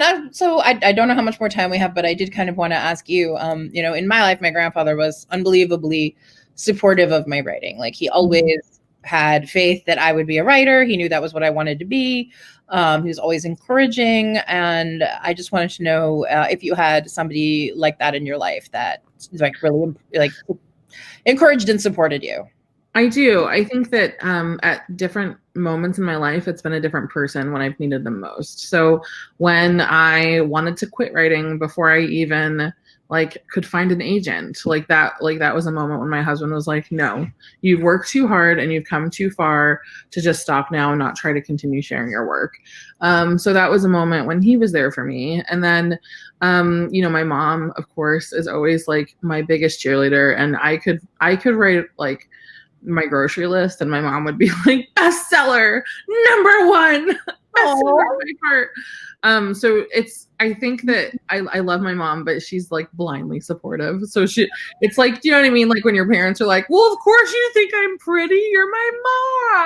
don't know how much more time we have, but I did kind of want to ask you, in my life, my grandfather was unbelievably supportive of my writing. Like he always had faith that I would be a writer. He knew that was what I wanted to be. He was always encouraging. And I just wanted to know if you had somebody like that in your life that like really like encouraged and supported you. I do. I think that at different moments in my life, it's been a different person when I've needed them most. So when I wanted to quit writing before I even could find an agent, that was a moment when my husband was like, no, you've worked too hard and you've come too far to just stop now and not try to continue sharing your work. So that was a moment when he was there for me. And then, my mom, of course, is always like my biggest cheerleader. And I could write like my grocery list and my mom would be like, bestseller, #1, bestseller of my heart. So I think that I love my mom, but she's like blindly supportive. So it's like, do you know what I mean? Like when your parents are like, well, of course you think I'm pretty. You're my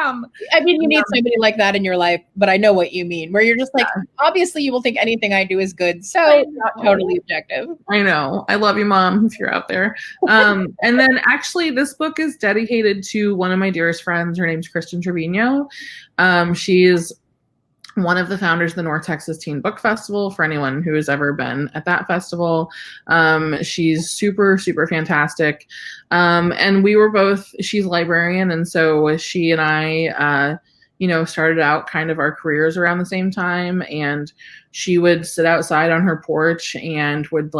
mom. I mean, you need somebody like that in your life, but I know what you mean, where you're just like, obviously you will think anything I do is good. So it's not totally objective. I know. I love you, Mom, if you're out there. And then actually this book is dedicated to one of my dearest friends. Her name's Kristen Trevino. She's one of the founders of the North Texas Teen Book Festival, for anyone who has ever been at that festival. She's super, super fantastic. And we were both, she's a librarian. And so she and I, started out kind of our careers around the same time. And she would sit outside on her porch and would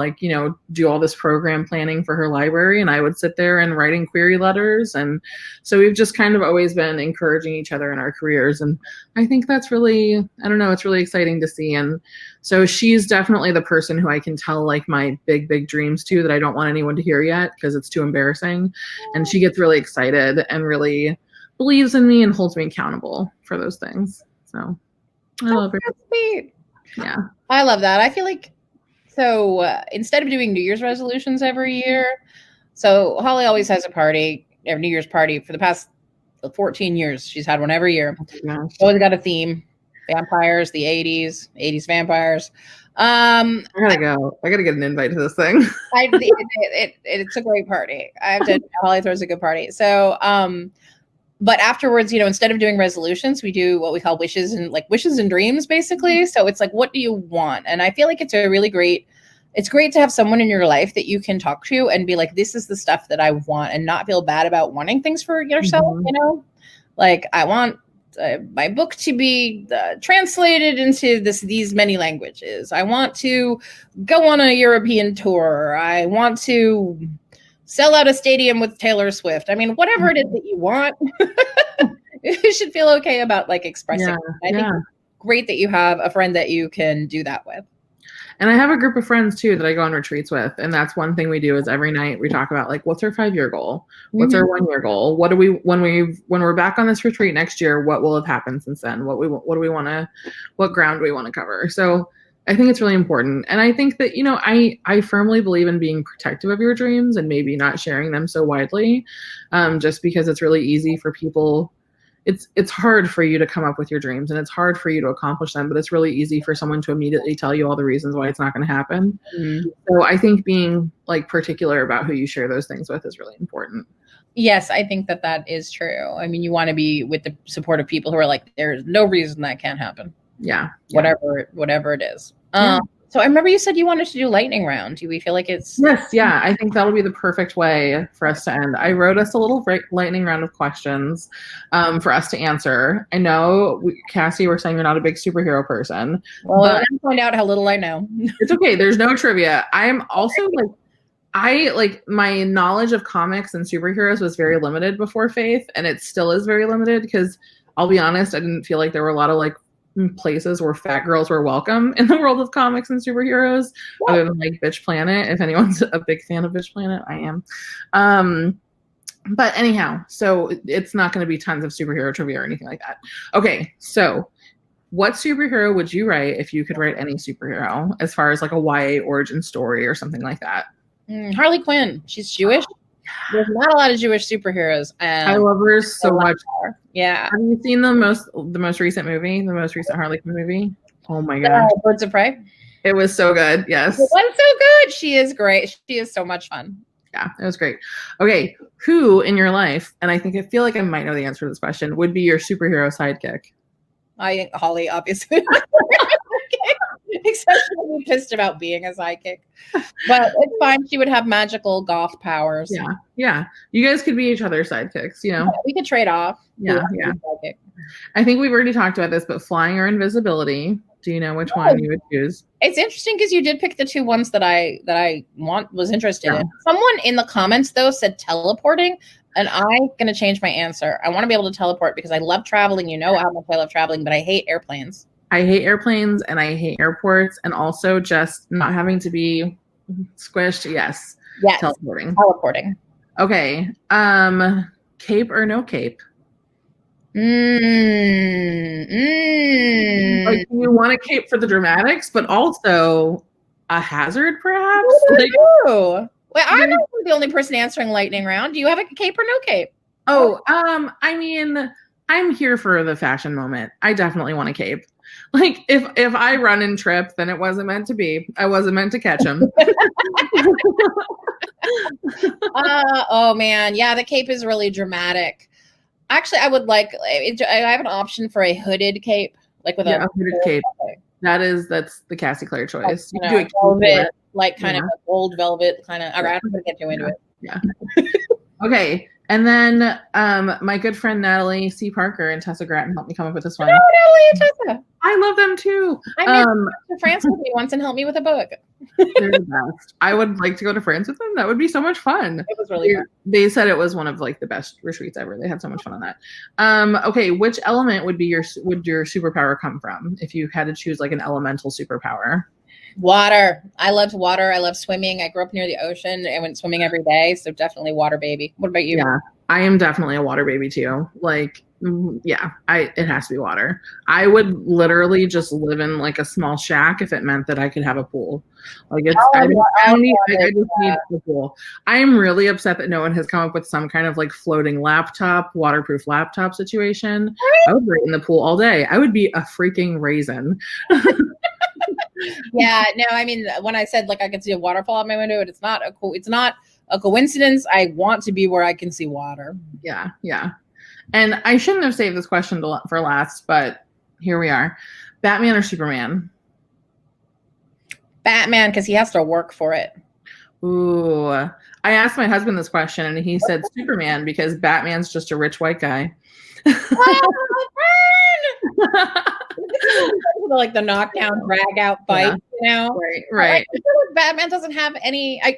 do all this program planning for her library. And I would sit there and writing query letters. And so we've just kind of always been encouraging each other in our careers. And I think that's really, it's really exciting to see. And so she's definitely the person who I can tell like my big, big dreams to that I don't want anyone to hear yet because it's too embarrassing. And she gets really excited and really believes in me and holds me accountable for those things. So I love her. That's sweet. Yeah. I love that. I feel like, instead of doing New Year's resolutions every year, so Holly always has a New Year's party for the past 14 years. She's had one every year. Always got a theme. Vampires, the 80s vampires. I gotta go. I gotta get an invite to this thing. It's a great party. I have to, Holly throws a good party. So, but afterwards, instead of doing resolutions, we do what we call wishes and dreams, basically. So it's like, what do you want? And I feel like it's great to have someone in your life that you can talk to and be like, this is the stuff that I want, and not feel bad about wanting things for yourself. Mm-hmm. Like I want my book to be translated into these many languages. I want to go on a European tour. I want to sell out a stadium with Taylor Swift. I mean, whatever it is that you want, you should feel okay about expressing. I think it's great that you have a friend that you can do that with. And I have a group of friends too that I go on retreats with. And that's one thing we do is every night we talk about what's our 5-year goal? What's our 1-year goal? What do we, when we're back on this retreat next year, what will have happened since then? What ground do we want to cover? So I think it's really important. And I think that, I firmly believe in being protective of your dreams and maybe not sharing them so widely, just because it's really easy for people. It's hard for you to come up with your dreams and it's hard for you to accomplish them, but it's really easy for someone to immediately tell you all the reasons why it's not going to happen. Mm-hmm. So I think being particular about who you share those things with is really important. Yes, I think that is true. I mean, you want to be with the support of people who are like, there's no reason that can't happen. Yeah. Whatever it is. So I remember you said you wanted to do lightning round. Do we feel like it's... Yes, yeah. I think that'll be the perfect way for us to end. I wrote us a little lightning round of questions for us to answer. I know, Cassie, we're saying you're not a big superhero person. Well, I'm going to find out how little I know. It's okay. There's no trivia. I am also my knowledge of comics and superheroes was very limited before Faith, and it still is very limited because I'll be honest, I didn't feel like there were a lot of places where fat girls were welcome in the world of comics and superheroes, other than Bitch Planet. If anyone's a big fan of Bitch Planet, I am. But anyhow, so it's not going to be tons of superhero trivia or anything like that. Okay, so what superhero would you write if you could write any superhero, as far as like a YA origin story or something like that? Harley Quinn. She's Jewish. There's not a lot of Jewish superheroes. I love her so much. Yeah. Have you seen the most recent movie, the most recent Harley Quinn movie? Oh my god, Birds of Prey. It was so good. Yes, it was so good. She is great. She is so much fun. Yeah, it was great. Okay, who in your life, and I feel like I might know the answer to this question, would be your superhero sidekick? Holly, obviously. Except she would be pissed about being a sidekick. But it's fine. She would have magical goth powers. Yeah. You guys could be each other's sidekicks, you know? Yeah, we could trade off. Yeah. I think we've already talked about this, but flying or invisibility, do you know which one you would choose? It's interesting because you did pick the two ones that I was interested in. Someone in the comments, though, said teleporting. And I'm going to change my answer. I want to be able to teleport because I love traveling. You know how much I love traveling, but I hate airplanes. I hate airplanes and I hate airports, and also just not having to be squished. Yes. Teleporting. Okay. Cape or no cape? Like, you want a cape for the dramatics, but also a hazard, perhaps? Wait, I'm not the only person answering lightning round. Do you have a cape or no cape? Oh, I mean, I'm here for the fashion moment. I definitely want a cape. Like, if I run and trip, then it wasn't meant to be. I wasn't meant to catch him. Oh man, yeah, the cape is really dramatic. Actually, I would like. I have an option for a hooded cape, like with a hooded cape. That's the Cassie Clare choice. You can do a velvet, like kind of a gold velvet kind of. All right, I'm gonna get you into it. Yeah. Okay. And then my good friend Natalie C. Parker and Tessa Grattan helped me come up with this one. Oh, Natalie and Tessa. I love them too. I made to France with me once and helped me with a book. They're the best. I would like to go to France with them. That would be so much fun. It was really fun. They said it was one of like the best retreats ever. They had so much fun on that. Okay, which element would your superpower come from if you had to choose like an elemental superpower? Water. I loved water. I love swimming. I grew up near the ocean. I went swimming every day. So definitely water baby. What about you? Yeah, I am definitely a water baby too. Like, yeah, it has to be water. I would literally just live in like a small shack if it meant that I could have a pool. Like I just need the pool. I am really upset that no one has come up with some kind of like floating laptop, waterproof laptop situation. I would be in the pool all day. I would be a freaking raisin. Yeah, no, I mean, when I said like I could see a waterfall out my window, it's not a coincidence. I want to be where I can see water. Yeah. And I shouldn't have saved this question for last, but here we are. Batman or Superman? Batman, because he has to work for it. Ooh, I asked my husband this question, and he said Superman because Batman's just a rich white guy. Like the knockdown, drag out fight, you know? Right. I feel like Batman doesn't have any. I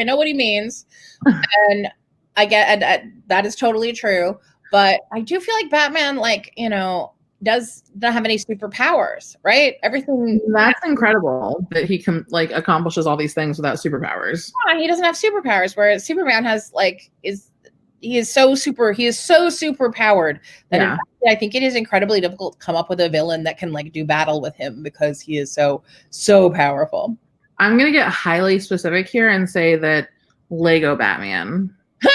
know what he means, and I get that is totally true. But I do feel like Batman, like, you know, does not have any superpowers, right? Everything. That's incredible that he can like accomplishes all these things without superpowers. Yeah, he doesn't have superpowers, whereas Superman has he is so super powered that in fact, I think it is incredibly difficult to come up with a villain that can like do battle with him because he is so powerful. I'm gonna get highly specific here and say that Lego Batman. He's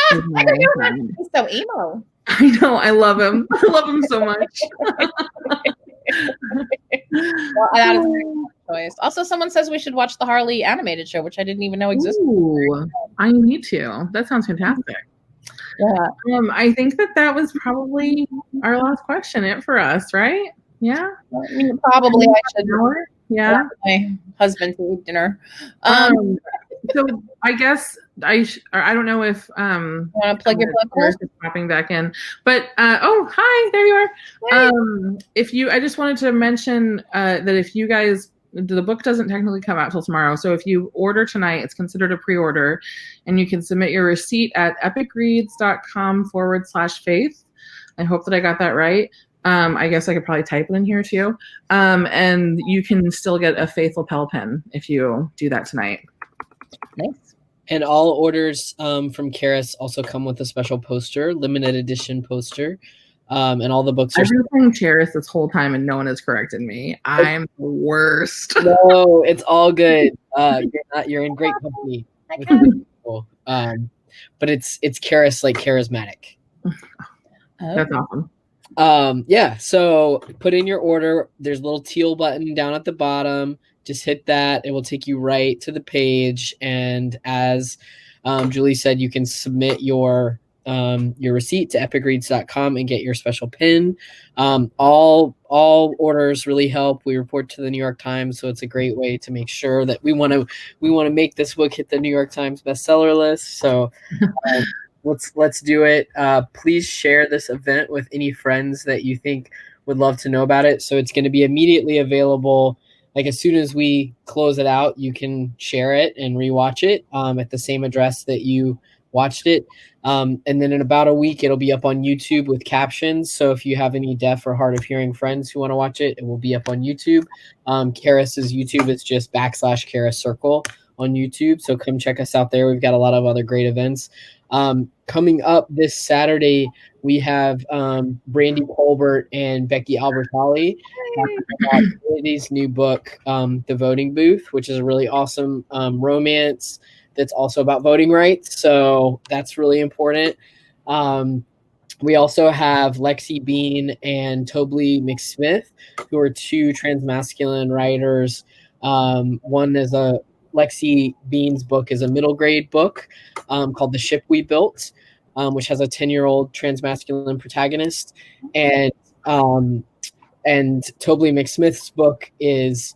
so emo. I know, I love him. I love him so much. Well, that is a great choice. Also, someone says we should watch the Harley animated show, which I didn't even know existed. Ooh, I need to. That sounds fantastic. Yeah. I think that was probably our last question. It for us, right? Yeah. I mean, probably I should. Yeah. My husband to eat dinner. So I guess I don't know if want to plug your book popping back in, but oh hi, there you are. I just wanted to mention that if you guys, the book doesn't technically come out till tomorrow, so if you order tonight, it's considered a pre-order, and you can submit your receipt at epicreads.com/faith. I hope that I got that right. I guess I could probably type it in here too. And you can still get a Faith lapel pin if you do that tonight. Nice. And all orders from Charis also come with a special poster, limited edition poster. And all the books are... I've been saying Charis this whole time and no one has corrected me. I'm the worst. No, it's all good. You're in great company with people. But it's Charis, like charismatic. That's awesome. Yeah, so put in your order. There's a little teal button down at the bottom. Just hit that. It will take you right to the page. And as Julie said, you can submit your receipt to epicreads.com and get your special pin. All orders really help. We report to the New York Times, so it's a great way to make sure that we want to make this book hit the New York Times bestseller list. So let's do it. Please share this event with any friends that you think would love to know about it. So it's going to be immediately available. Like as soon as we close it out, you can share it and rewatch it at the same address that you watched it. And then in about a week, it'll be up on YouTube with captions. So if you have any deaf or hard of hearing friends who want to watch it, it will be up on YouTube. Charis's YouTube is just /Charis Circle on YouTube. So come check us out there. We've got a lot of other great events. Coming up this Saturday, we have Brandy Colbert and Becky Albertalli talking about Brandy's new book, The Voting Booth, which is a really awesome romance that's also about voting rights. So that's really important. We also have Lexi Bean and Tobley McSmith, who are two transmasculine writers. One is Lexi Bean's book is a middle grade book called The Ship We Built, which has a 10-year-old transmasculine protagonist. And Tobley McSmith's book is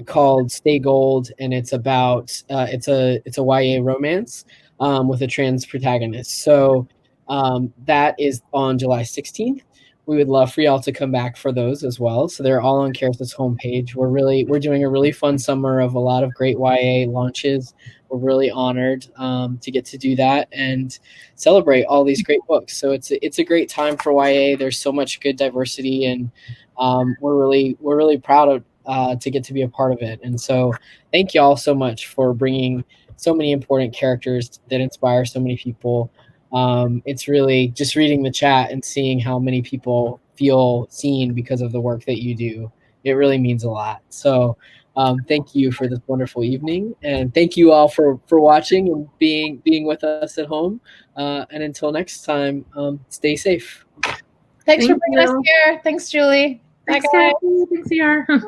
called Stay Gold, and it's about it's a YA romance with a trans protagonist. So that is on July 16th. We would love for y'all to come back for those as well. So they're all on Charis's homepage. We're doing a really fun summer of a lot of great YA launches. We're really honored to get to do that and celebrate all these great books. So it's a great time for YA. There's so much good diversity, and we're really proud of to get to be a part of it. And so thank y'all so much for bringing so many important characters that inspire so many people. It's really just reading the chat and seeing how many people feel seen because of the work that you do. It really means a lot. So thank you for this wonderful evening, and thank you all for watching and being with us at home. And until next time, stay safe. Thanks for bringing us here. Thanks, Julie. Thanks, Bye, guys. Thanks, CR.